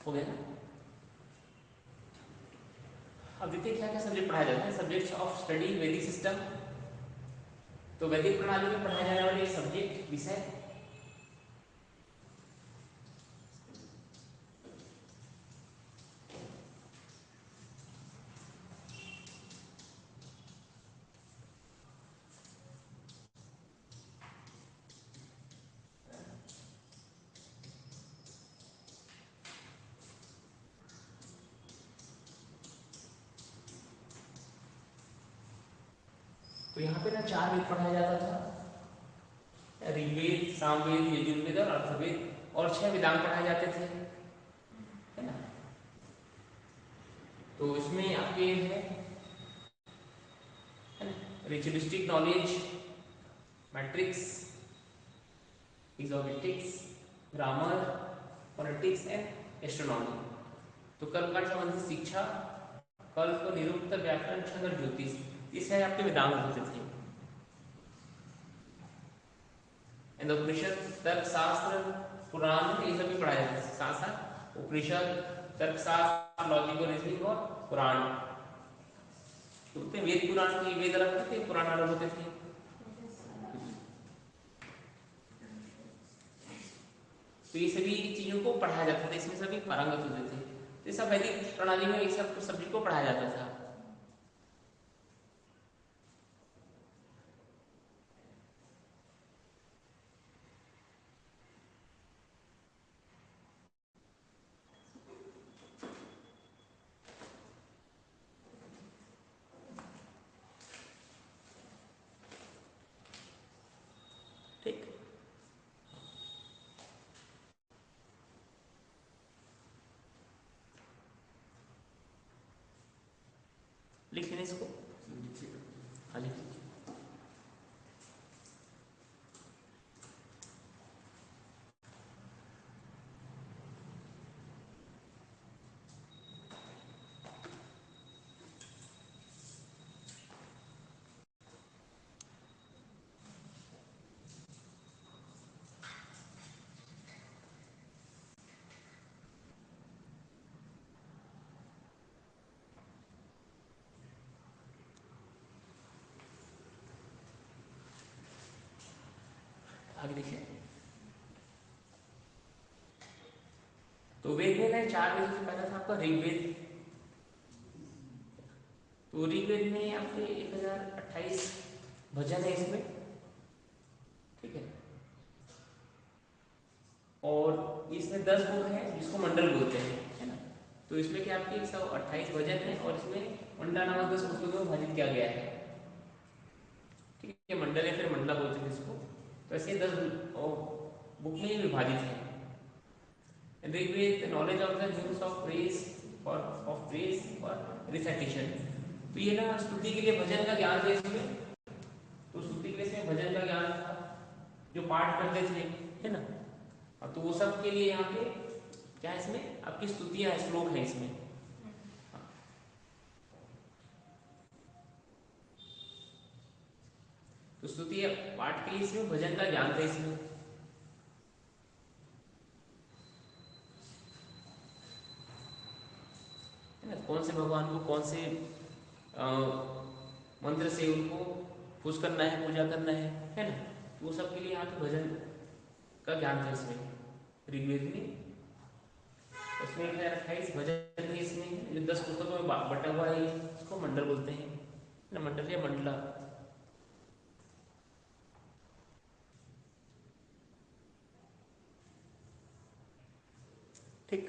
हो गया ना। अब देखते हैं क्या क्या सब्जेक्ट पढ़ाया जाता है। सब्जेक्ट्स ऑफ स्टडी वैदिक सिस्टम, तो वैदिक प्रणाली में पढ़ाए जाने वाले सब्जेक्ट विषय, तो यहाँ पे ना 4 वेद पढ़ाया जाता था, ऋग्वेद, सामवेद, यजुर्वेद और अर्थवेद, और 6 वेदांग पढ़ाए जाते थे, है ना। तो इसमें आपके है रिचुअलिस्टिक नॉलेज, मैट्रिक्स, एग्जॉमेटिक्स, ग्रामर, पॉलिटिक्स एंड एस्ट्रोनॉमी। तो कल्पकांड संबंधी शिक्षा, कल्प, निरुक्त, व्याकरण, छंद और ज्योतिष, ये सारे आपके वेदांग होते थे। एंड उपनिषद, तर्क शास्त्र, पुराण, ये सब भी पढ़ाया जाता है साथ साथ। उपनिषद, तर्क शास्त्र, लॉजिक और रीजनिंग और पुराण, तो वेद पुराण के वेद अलग होते थे, पुराण अलग होते थे। तो ये सभी चीजों को पढ़ाया जाता था, इसमें सभी पारंगत होते थे। तो ये सब वैदिक प्रणाली में ये सब सब्जेक्ट को पढ़ाया जाता था। लिख लें इसको। हाँ लिख लीजिए। आगे देखिए। तो वेद में है 4 वेदों से पहला था आपका ऋग्वेद। तो ऋग्वेद में आपके 1028 भजन है इसमें, ठीक है। और इसमें 10 गुण है जिसको मंडल बोलते हैं, है ना। तो इसमें क्या आपके 128 भजन है और इसमें मंडला नामक 10 पुस्तकों में विभाजित किया गया है, ठीक है। मंडल या फिर मंडला बोलते हैं इसको। तो ऐसे 10 बुक में ही विभाजित है। Rigveda knowledge of the hymns of praise for of praise for recitation. तो ये ना स्तुति के लिए भजन का ज्ञान है इसमें। तो स्तुति के लिए इसमें भजन का ज्ञान था, जो पाठ करते थे, है ना। तो वो सब के लिए यहाँ पे क्या है, इसमें आपकी स्तुतियां श्लोक है इसमें। तो स्तुति पाठ के लिए इसमें भजन का ज्ञान था इसमें। है ना, कौन से भगवान को कौन से मंत्र से उनको खुश करना है, पूजा करना है ना। तो वो सब के लिए यहाँ पे भजन का ज्ञान था इसमें ऋग्वेद में। उसमें 128 भजन है इसमें, जो 10 पुस्तकों में बटा हुआ है। इसको मंडल बोलते हैं ना, मंडल या मंडला, ठीक।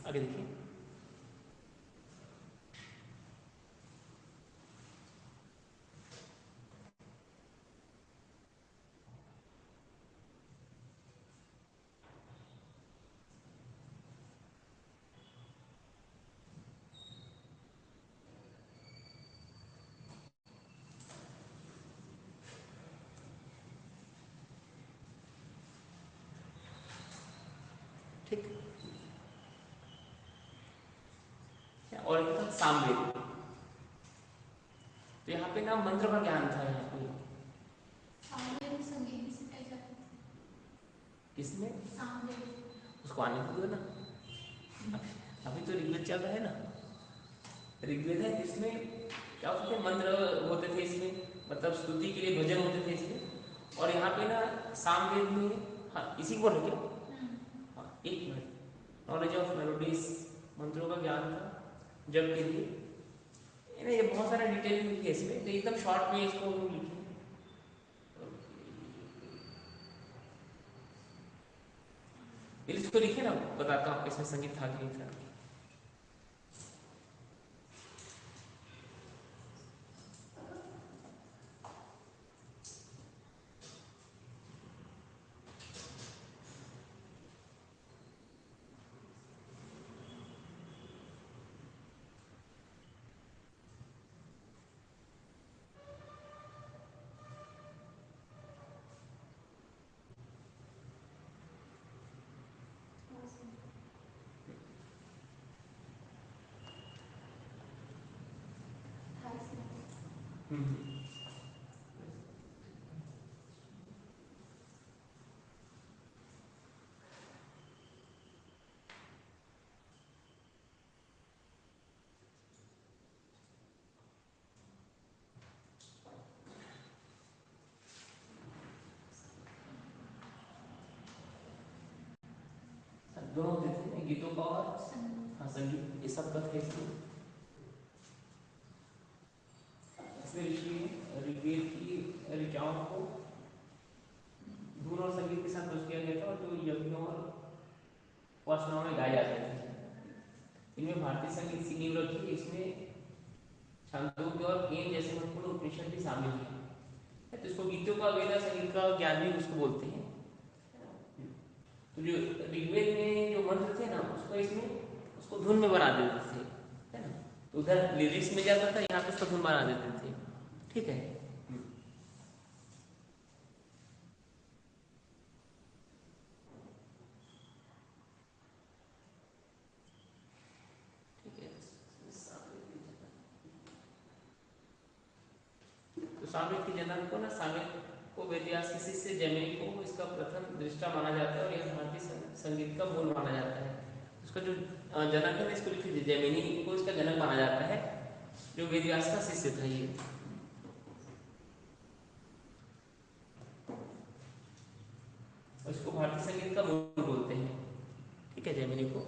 आगे देखिए। ठीक। और एक था सामवेद। तो यहाँ पे ना मंत्र का ज्ञान था यहाँ पे। सामवेद संगीत भी सिखाई जाती थी। किसमें? सामवेद। उसको आने को दो ना, अभी तो ऋग्वेद चल रहा है ना। ऋग्वेद है जिसमें क्या होते थे, मंत्र होते थे इसमें, मतलब स्तुति के लिए भजन होते थे इसमें। और यहाँ पे ना सामवेद में, हाँ इसी को बोल रहे क्या? हाँ एक मिनट। नॉलेज ऑफ मेलोडीज, मंत्रों का ज्ञान था जब के लिए। ये बहुत सारा डिटेल में लिखी है इसमें, तो एकदम शॉर्ट में इसको लिखी है। इसको लिखे ना, बताता हूँ इसमें संगीत था कि नहीं था। हम्म। दोनों देते हैं, गीतों का और हाँ संगीत, ये सब का था इसमें। इसमें ऋषि ऋग्वेद की ऋचाओं को धुन और संगीत के साथ प्रस्तुत किया गया था, और जो यज्ञों और उपासनाओं में गाए जाते थे। इनमें भारतीय संगीत की नींव रखी, इसमें छांदोग्य और केन जैसे महत्वपूर्ण उपनिषद भी शामिल है। तो इसको गीतों का वेद संगीत का ज्ञान भी उसको बोलते हैं। तो जो ऋग्वेद में जो मंत्र थे ना, उसको इसमें उसको धुन में बना देते थे, है ना। तो उधर लिरिक्स में जाता था, यहाँ पे उसको धुन बना देते थे। ठीक है। ठीक है। तो सामवेद के जनक को ना, सामवेद को वेदव्यास के शिष्य जैमिनी को इसका प्रथम दृष्टा माना जाता है और यह भारतीय संगीत का मूल माना जाता है। उसका जो जनक है, इसको लिखी थी जैमिनी को इसका जनक माना जाता है, जो वेदव्यास का शिष्य था ये। और इसको भारतीय संगीत का मूल बोलते हैं। ठीक है, जैमिनी को।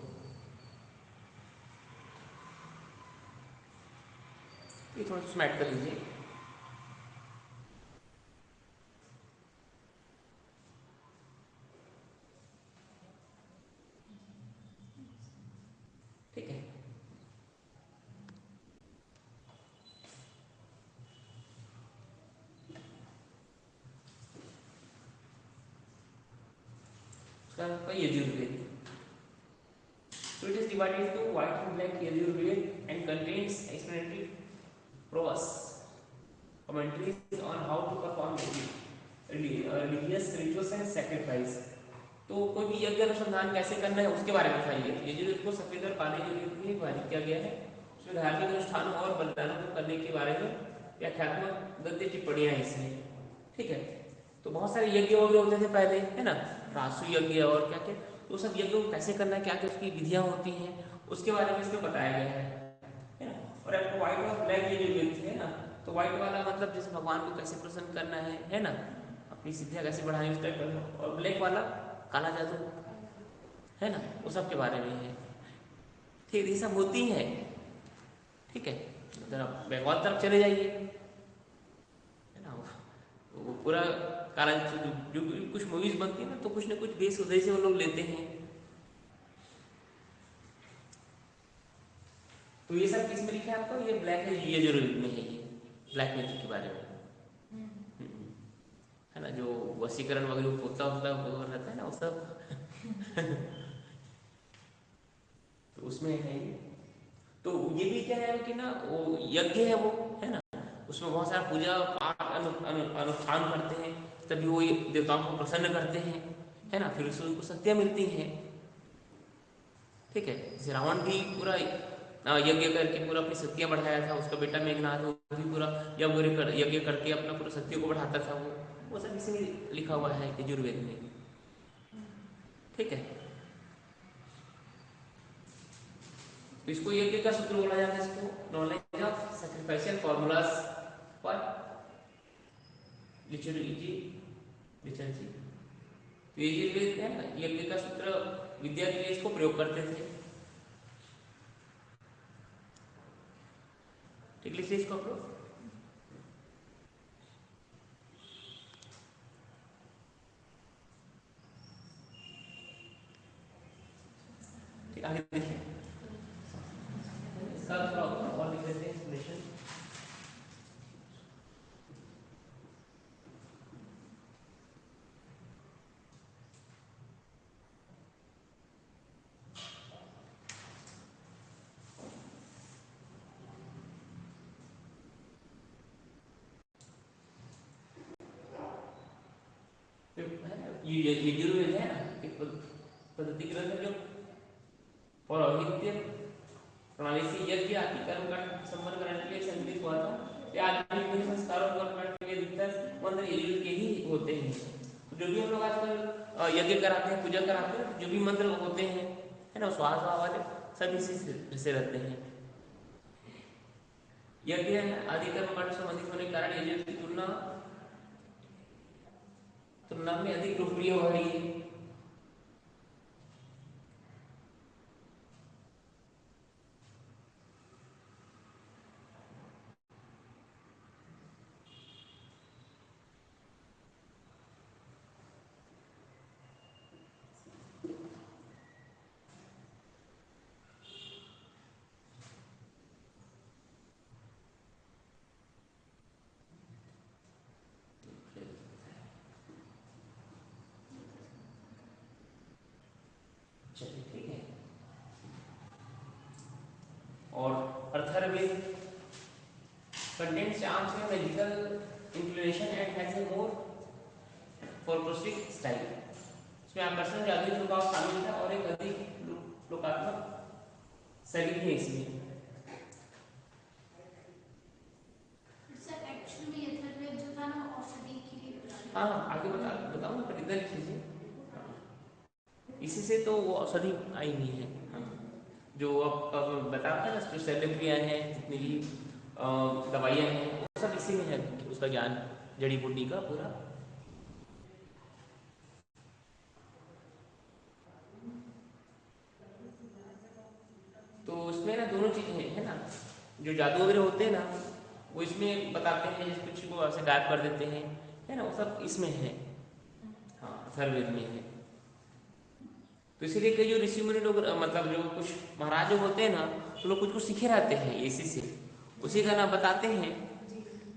ये थोड़ा सा ऐड कर लीजिए। ठीक है। उसका Yajurveda. So it is divided into white and black Yajurved and contains explanatory prose commentaries on how to perform religious rituals and sacrifice. तो कोई भी यज्ञ अनुसंधान कैसे करना है उसके बारे में बताइए। यजुर्वेद को सफेद और काले यजुर्वेद में विभाजित किया गया है। उसमें धार्मिक अनुष्ठानों और बलिदानों को करने के बारे में व्याख्यात्मक गद्य टिप्पणियां हैं इसमें। ठीक है। तो बहुत सारे यज्ञ वगैरह होते थे पहले, है ना, रासु यज्ञ और क्या क्या, तो सब यज्ञों को कैसे करना है, क्या क्या उसकी विधियां होती हैं, उसके बारे में इसमें बताया गया है ना। और आपको व्हाइट और ब्लैक ये जो व्यक्ति है ना, तो व्हाइट वाला मतलब जैसे भगवान को कैसे प्रसन्न करना है ना, अपनी सिद्धियां कैसे बढ़ानी उस टाइप का। और ब्लैक वाला काला जादू, है ना, वो सब के बारे में है। ठीक, ये सब होती है। ठीक है। अगर आप बंगाल तरफ चले जाइए, है ना, वो पूरा काला जो कुछ मूवीज बनती है ना, तो कुछ ना कुछ देश उदय से वो लोग लेते हैं। तो ये सब किस में लिखा है आपको, ये ब्लैक है, ये जो में है, ये ब्लैक मैजिक के बारे में। है ना, जो वशीकरण वगैरह होता होता वो रहता है ना, वो सब तो उसमें है ये। तो ये भी क्या है कि ना, वो यज्ञ है वो, है ना, उसमें बहुत सारा पूजा पाठ अनुष्ठान करते हैं, तभी वो देवताओं को प्रसन्न करते हैं, है ना, फिर उससे उनको शक्तियाँ मिलती हैं। ठीक है। जैसे रावण भी पूरा यज्ञ करके पूरा अपनी शक्तियाँ बढ़ाया था, उसका बेटा मेघनाथ वो भी पूरा यज्ञ करके अपना पूरा शक्तियों को बढ़ाता था। वो सब इसमें लिखा हुआ है यजुर्वेद में। ठीक है। तो इसको यज्ञ का सूत्र बोला जाता है, इसको knowledge of sacrificial formulas for literature literature. तो यजुर्वेद है ना, यज्ञ का सूत्र विद्या के लिए इसको प्रयोग करते थे। ठीक, लिखिए इसको आप लोग। ठीक, आगे देखिए। इसका थोड़ा और लिख देते हैं एक्सप्लेनेशन। ये यजुर्वेद है ना, एक पद्धति ग्रंथ है जो पौरोहित्य प्रणाली से यज्ञ आदि कर्म का संपन्न कराने के लिए संकलित हुआ था। ये आदमी के संस्कारों को करने के लिए अधिकतर मंत्र यजुर्वेद के ही होते हैं। तो जो भी हम लोग आजकल यज्ञ कराते हैं, पूजा कराते हैं, जो भी मंत्र होते हैं, है ना, स्वाहा स्वाहा वाले सब इसी से रहते हैं। यज्ञ आदि कर्म कांड संबंधित होने के कारण यजुर्वेद की तुलना में अधिक लोकप्रिय हो रही है। Atharvaveda contains charms and magical inclination and has a more folkloristic style. इसमें आकर्षण जादुई झुकाव शामिल है और एक अधिक लोकात्मक शैली है इसमें। सर एक्चुअली में अथर्ववेद जो था ना औषधि के लिए प्रसिद्ध। हाँ आगे बताओ ना, पर इधर लिख लीजिए। इसी से तो वो औषधि आई हुई है। हाँ। जो अब बता रहा था ना, जो शल्यक्रिया है, जितनी भी दवाइयाँ हैं, वो सब इसी में है, उसका ज्ञान जड़ी बूटी का पूरा। तो इसमें ना दोनों चीजें है ना, जो जादू वगैरह होते हैं ना, वो इसमें बताते हैं, जैसे कुछ को ऐसे गायब कर देते हैं, है ना, वो सब इसमें है। हाँ अथर्ववेद में है। तो इसीलिए कई जो ऋषि मुनि लोग, मतलब जो कुछ महाराज जो होते हैं ना, तो लोग कुछ कुछ सीखे रहते हैं इसी से, उसी का ना बताते हैं,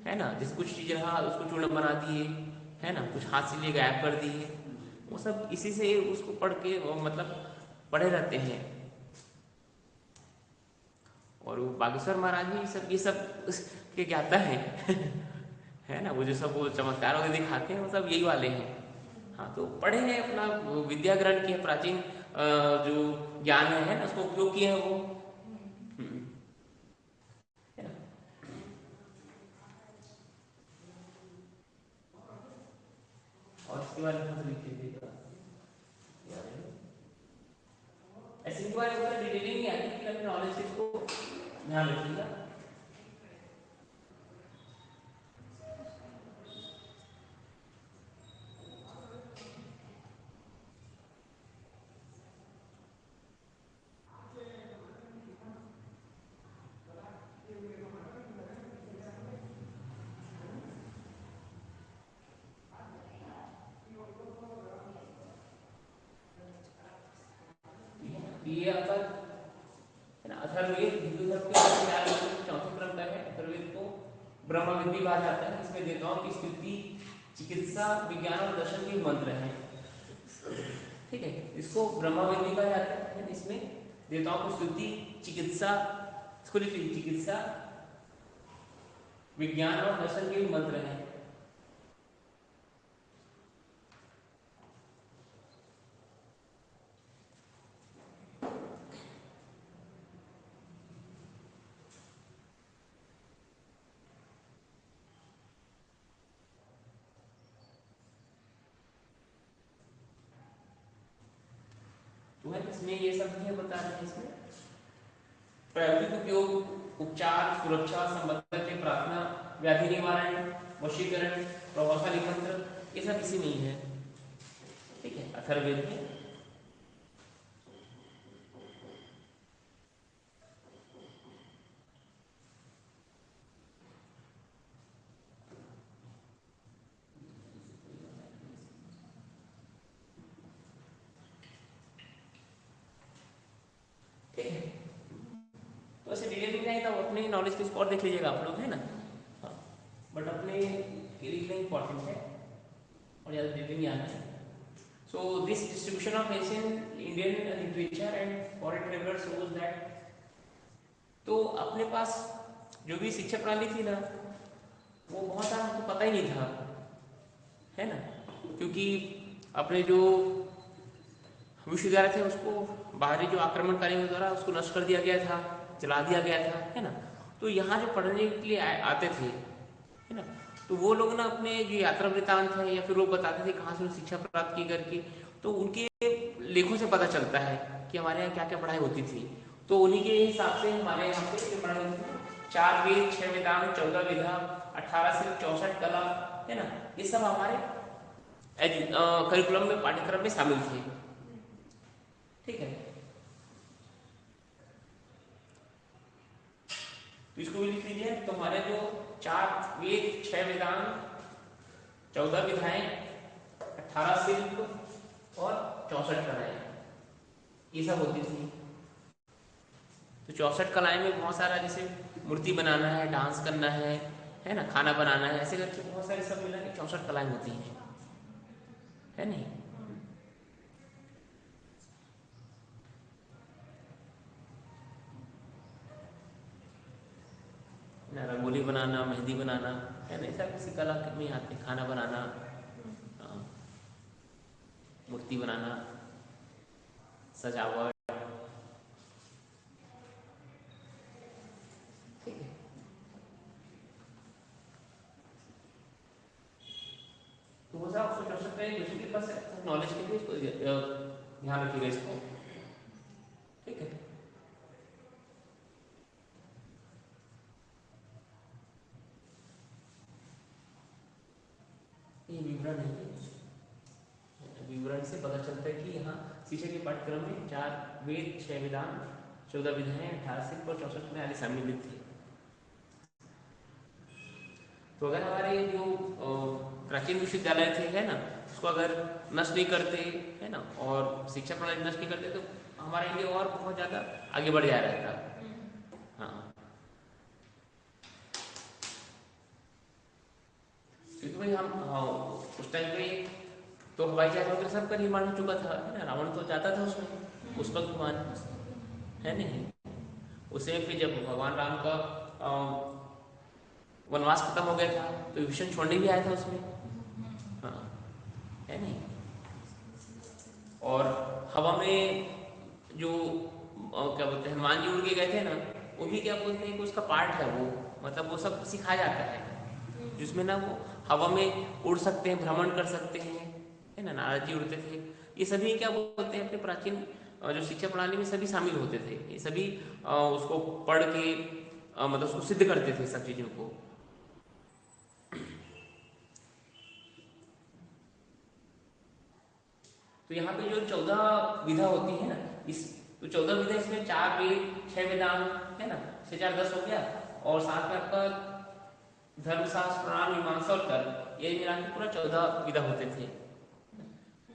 है ना। जैसे कुछ चीज रहा उसको चूर्ण बना दिए, है ना, कुछ हाथ से लिए गायब कर दिए, वो सब इसी से उसको पढ़ के वो मतलब पढ़े रहते हैं। और वो बागेश्वर महाराज भी ये सब के ज्ञाता है है ना। वो जो सब वो चमत्कार वगैरह दिखाते हैं, वो सब यही वाले हैं। हाँ तो पढ़े हैं, अपना विद्या ग्रहण किया, प्राचीन जो ज्ञान है ना, उसको उपयोग किया है वो। है ना। और इसके बारे में कुछ लिख लीजिएगा, ऐसे के बारे में डिटेलिंग नहीं आती, लेकिन अपने नॉलेज को ध्यान रखिएगा। ये आपका है ना अथर्ववेद हिंदू धर्म के चौथे क्रम का है। अथर्ववेद को ब्रह्म विद्या कहा जाता है। इसमें देवताओं की स्तुति, चिकित्सा, विज्ञान और दर्शन के मंत्र हैं। ठीक है, इसको ब्रह्म विद्या कहा जाता है। इसमें देवताओं की स्तुति, चिकित्सा, इसको लिख लीजिए, चिकित्सा, विज्ञान और दर्शन के मंत्र हैं। तो है इसमें ये सब चीजें बता रहे हैं। इसमें प्रायोगिक उपयोग, उपचार, सुरक्षा, संबंधन के प्रार्थना, व्याधि निवारण, वशीकरण, प्रभावशाली मंत्र, ये सब इसी में ही है। ठीक है, अथर्ववेद में। ठीक है, तो ऐसे डिटेल में नहीं था, अपने नॉलेज के स्पॉट देख लीजिएगा आप लोग, है ना। हाँ, बट अपने के लिए इंपॉर्टेंट है और ज़्यादा डिटेल में आना है। So this distribution of Asian Indian literature and foreign travellers shows that, तो अपने पास जो भी शिक्षा प्रणाली थी ना, वो बहुत सारा हमको पता ही नहीं था, है ना। क्योंकि अपने जो विश्वविद्यालय थे उसको बाहरी जो आक्रमणकारियों के द्वारा उसको नष्ट कर दिया गया था, जला दिया गया था, है ना। तो यहाँ जो पढ़ने के लिए आते थे, है ना, तो वो लोग ना अपने जो यात्रा वृत्तांत है या फिर वो बताते थे कहाँ से शिक्षा प्राप्त की करके, तो उनके लेखों से पता चलता है कि हमारे यहाँ क्या क्या पढ़ाई होती थी। तो उन्हीं के हिसाब से हमारे यहाँ पे जो पढ़ाई होती थी, 4 वेद, 6 वेदांत, 14 विधा, 18 से 64 कला, है ना, ये सब हमारे करिकुलम में, पाठ्यक्रम में शामिल थे। ठीक है, तो इसको भी लिख लीजिए। तो हमारे जो 4 वेद, 6 वेदांत, 14 विधाएं, 18 शिल्प और 64 कलाएं, ये सब होती थी। तो 64 कलाएं में बहुत सारा, जैसे मूर्ति बनाना है, डांस करना है ना, खाना बनाना है, ऐसे करके बहुत सारे सब मिला के 64 कलाएं होती हैं, है नहीं। रंगोली बनाना, मेहंदी बनाना, है ना, ऐसा किसी कला में आते, खाना बनाना, मूर्ति बनाना, सजावट, ठीक है। तो वो सब सोच सकते हैं, दूसरे के पास नॉलेज के लिए इसको ध्यान रखिएगा इसको, ठीक है। ये विवरण है, विवरण से पता चलता है कि यहाँ शिक्षा के पाठ्यक्रम में 4 वेद, 6 वेदांत, 14 विधाएं, 18 सिख और 64 न्यायालय सम्मिलित थे। तो अगर हमारे जो प्राचीन विश्वविद्यालय थे, है ना, उसको अगर नष्ट नहीं करते, है ना, और शिक्षा प्रणाली नष्ट नहीं करते, तो हमारा इंडिया और बहुत ज़्यादा आगे बढ़ जा रहा था। हाँ, क्योंकि भाई हम उस टाइम पे तो हवाई जहाज वगैरह सबका निर्माण हो चुका था, है ना, रावण तो जाता था उसमें, पुष्पक विमान, है नहीं। उसे फिर जब भगवान राम का वनवास खत्म हो गया था, तो विभीषण छोड़ने भी आया था उसमें, हाँ, है नहीं। और हवा में जो क्या बोलते हैं, हनुमान जी उड़ के गए थे ना, वो भी क्या बोलते हैं कि उसका पार्ट है वो, मतलब वो सब सिखाया जाता है, जिसमें ना वो हवा में उड़ सकते हैं, भ्रमण कर सकते हैं, है ना, नारद जी उड़ते थे। ये सभी क्या बोलते हैं अपने प्राचीन जो शिक्षा प्रणाली में सभी शामिल होते थे, ये सभी उसको पढ़ के मतलब उसको सिद्ध करते थे सब चीज़ों को। तो यहाँ पे जो 14 विधा होती है ना, इस तो 14 विधा, इसमें 4 वेद, 6 वेदांत, है ना, 6 4 10 हो गया, और साथ में आपका धर्मशास्त्र, पुराण, मीमांसा और तर्क, ये मिला के पूरा 14 विधा होते थे।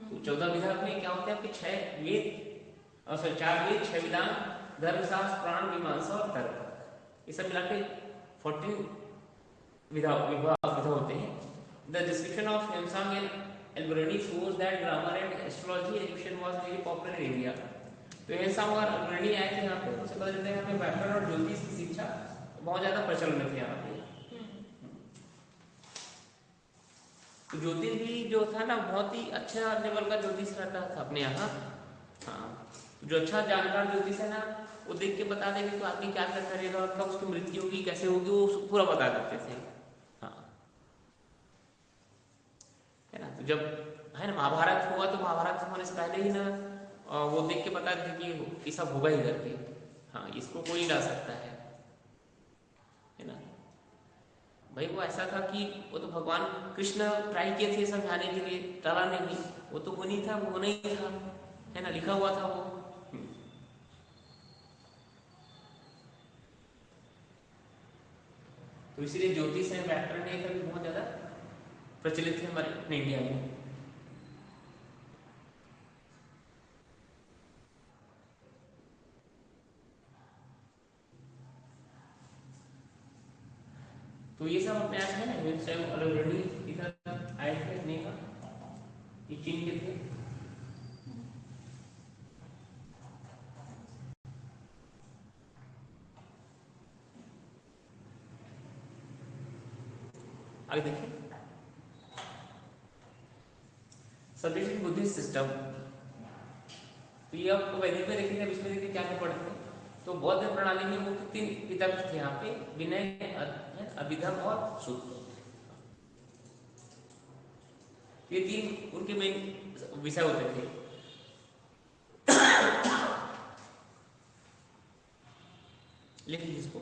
तो 14 विधा में क्या होते हैं आपके 6 वेद, सॉरी 4 वेद, 6 वेदांत, धर्मशास्त्र, पुराण, मीमांसा और तर्क, ये सब मिला के 14 विधा होते हैं। The description of Hyeonsang and Alberoni shows that grammar and astrology education was very popular in India. तो Hyeonsang और Alberoni आए थे यहाँ पे, उससे पता चलता है यहाँ पे व्याकरण और ज्योतिष की शिक्षा बहुत ज़्यादा प्रचलन में थी यहाँ पे। तो ज्योतिष भी जो था ना, बहुत ही अच्छा लेवल का ज्योतिष रहता था अपने यहाँ। हाँ, जो अच्छा जानकार ज्योतिष है ना, वो देख के बता देंगे तो आदमी क्या करना रहेगा, कब उसकी मृत्यु होगी, कैसे होगी, वो पूरा बता देते थे। हाँ, है ना। तो जब, है ना, महाभारत हुआ, तो महाभारत होने से पहले ही ना वो देख के बता देते कि ये सब होगा ही करके। हाँ, इसको कोई ला सकता है ना। भाई वो ऐसा था कि वो तो भगवान कृष्ण ट्राई किए थे समझाने के लिए, टला नहीं, वो तो वो नहीं था, वो होना ही था, है ना, लिखा हुआ था वो। तो इसीलिए ज्योतिष है, व्याकरण है, कभी बहुत ज्यादा प्रचलित है हमारे अपने इंडिया में। तो ये सब अपने आप है ना, स्वयं ऑलरेडी इधर आए थे अपने का, ये चीन के थे। आगे देखिए, सब्जेक्ट इन बुद्धिस्ट सिस्टम। तो ये आपको वैदिक में देखेंगे, अब इसमें देखिए क्या क्या पढ़ते हैं। तो बौद्ध प्रणाली में मुख्य 3 पितक थे यहाँ पे, विनय, अभिधम और सूत्र। ये 3 उनके मेन विषय होते थे। लिख लीजिए इसको।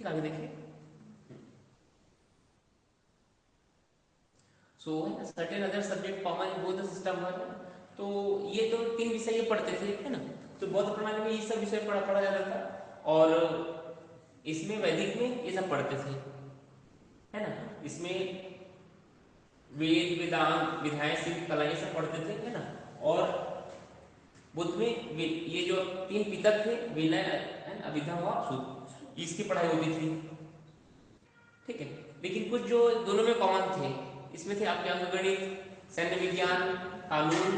फिर आगे देखिए। So certain other subject common in both the system were. तो ये तो 3 विषय ये पढ़ते थे, है ना। तो बौद्ध प्रणाली में ये सब विषय पढ़ा जाता था, और इसमें वैदिक में ये सब पढ़ते थे, है ना। इसमें वेद, वेदांत, विधाएं, शिल्प कला ये सब पढ़ते थे, है ना। और बुद्ध में ये जो 3 पितक थे, विनय, अभिधम और सूत्र, इसकी पढ़ाई होती थी, ठीक है। लेकिन कुछ जो दोनों में कॉमन थे, इसमें थे आपके अंकगणित, सैन्य विज्ञान, कानून,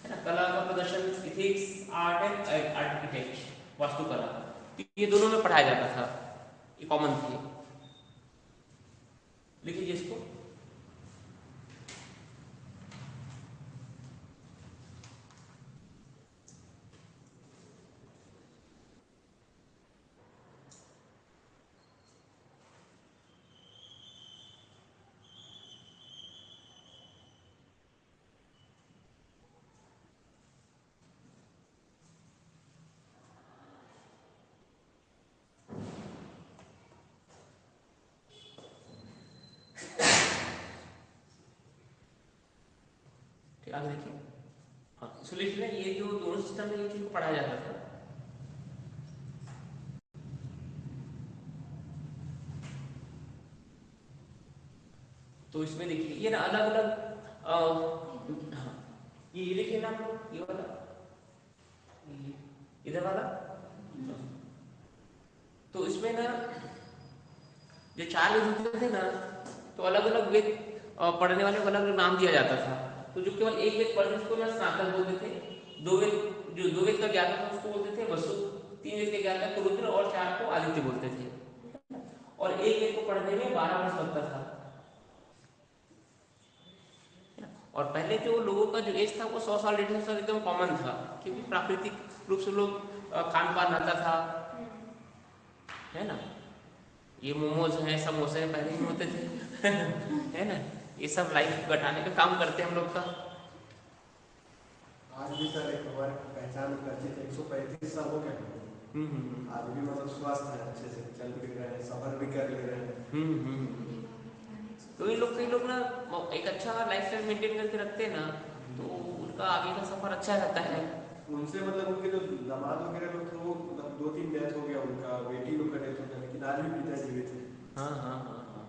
है ना, कला का प्रदर्शन, इथिक्स, आर्ट एंड आर्किटेक्ट, वास्तुकला, ये दोनों में पढ़ाया जाता था, ये कॉमन थे। लिखिए इसको। आगे देखिए। हाँ, सॉल्यूशन में ये जो दोनों सिस्टम में ये चीज को पढ़ाया जाता था। तो इसमें देखिए ये ना अलग अलग, हाँ, ये लिखिए ना आप लोग, ये वाला, इधर वाला। तो इसमें ना जो 4 वेद होते थे ना, तो अलग अलग वेद पढ़ने वाले को अलग अलग नाम दिया जाता था। तो जो केवल एक वेद पढ़ते उसको ना स्नातक बोलते थे। जो 2 वेद का ज्ञाता था उसको बोलते थे वसु। 3 वेद के ज्ञाता को रुद्र, और 4 को आदित्य बोलते थे। और एक वेद को पढ़ने में 12 वर्ष लगता था। और पहले जो लोगों का जो एज था वो 100 साल 150 साल एकदम कॉमन था, क्योंकि प्राकृतिक रूप से लोग खान पान रहता था, है ना। ये मोमोज हैं, समोसे हैं, पहले ही होते थे है ना। ये सब लाइफ घटाने का काम करते हैं हम लोग का। आज भी सर एक वर्ग पहचान करते थे, 135 साल हो गए। आज भी मतलब स्वस्थ है, अच्छे से चल फिर रहे हैं, सफर भी कर ले रहे हैं। तो ये लोग, कई लोग ना एक अच्छा लाइफस्टाइल मेंटेन करके रखते हैं ना, तो उनका आगे का सफर अच्छा रहता है। उनसे मतलब उनके जो दामाद वगैरह लोग थे वो मतलब 2-3 डेथ हो गया उनका, बेटी लोग का डेथ हो गया, लेकिन आज भी पिता जीवित थे। हाँ हाँ हाँ हाँ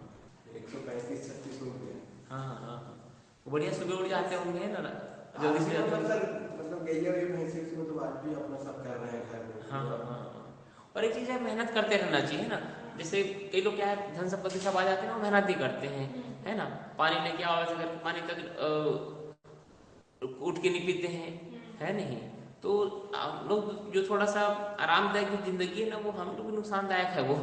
135-36 हो गया। हाँ हाँ हाँ। बढ़िया सुबह उठ जाते होंगे ना, आज जल्दी से भी जाते मतलब होंगे। सर मतलब गैया भी भैंसे से मतलब आज भी अपना सब कर रहे हैं घर में। हाँ हाँ हाँ हाँ। और एक चीज है, मेहनत करते रहना चाहिए ना। जैसे कई लोग क्या है, धन संपत्ति सब आ जाते हैं ना, वो मेहनत नहीं करते हैं, है ना। पानी लेके आओ, ऐसे करके पानी तक उठ के नहीं पीते हैं, है नहीं। तो आप लोग जो थोड़ा सा आरामदायक जिंदगी है ना, वो हम लोग नुकसानदायक है वो।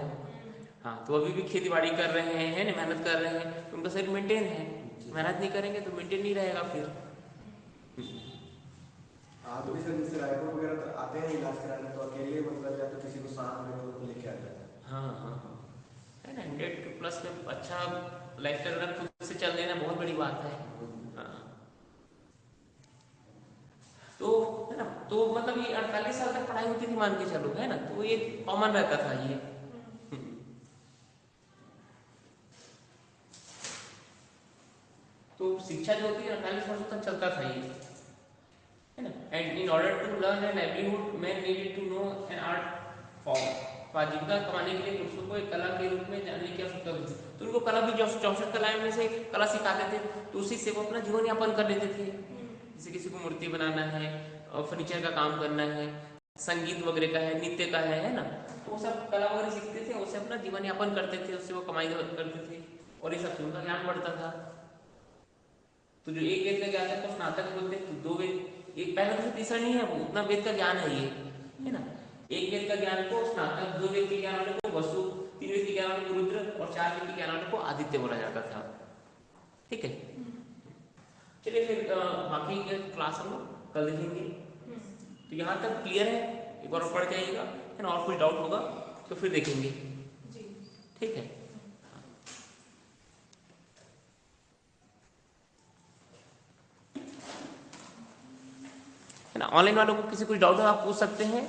हाँ, तो अभी भी खेती बाड़ी कर रहे हैं, है ना, मेहनत कर रहे हैं, तो उनका शरीर मेंटेन है। मेहनत नहीं करेंगे तो मेंटेन नहीं रहेगा फिर। आज भी सर जैसे रायपुर वगैरह तो आते हैं इलाज कराने, तो अकेले मतलब या तो किसी को साथ में मतलब लेके आ जाते हैं। हाँ हाँ हाँ, है ना। 100+ में अच्छा लाइफ स्टाइल खुद से चल देना बहुत बड़ी बात है। हाँ, तो है ना, तो मतलब ये 48 साल तक पढ़ाई होती थी मान के चलो, है ना। तो ये कॉमन रहता था ये। तो शिक्षा जो होती है 48 वर्षों तक चलता था ये, है ना। And in order to learn an livelihood man needed to know an art form. तो आजीविका कमाने के लिए पुरुषों को एक कला के रूप में जानने की आवश्यकता होती थी। तो उनको कला भी 64 कलाएं में से कला सिखाते थे, तो उसी से वो अपना जीवन यापन कर लेते थे। जैसे किसी को मूर्ति बनाना है, फर्नीचर का काम करना है, संगीत वगैरह का है, नृत्य का है ना। तो वो सब कला वगैरह सीखते थे, उससे अपना जीवन यापन करते थे, उससे वो कमाई करते थे, और ये सब उनका ज्ञान बढ़ता था। तो जो एक वेद का ज्ञान है तो स्नातक बोलते हैं, तो 2 वेद, एक पहला दूसरा तीसरा नहीं है, वो उतना वेद का ज्ञान है ये, है ना। एक वेद का ज्ञान को स्नातक, 2 वेद के ज्ञान वाले को वसु, 3 वेद के ज्ञान वाले को रुद्र, और 4 वेद के ज्ञान वाले को आदित्य बोला जाता था, ठीक है। चलिए फिर बाकी के क्लास हम लोग कल देखेंगे। तो यहाँ तक क्लियर है, एक बार पढ़ जाइएगा, है ना। और कोई डाउट होगा तो फिर देखेंगे, ठीक है। है ना। ऑनलाइन वालों को किसी कुछ डाउट हो आप पूछ सकते हैं।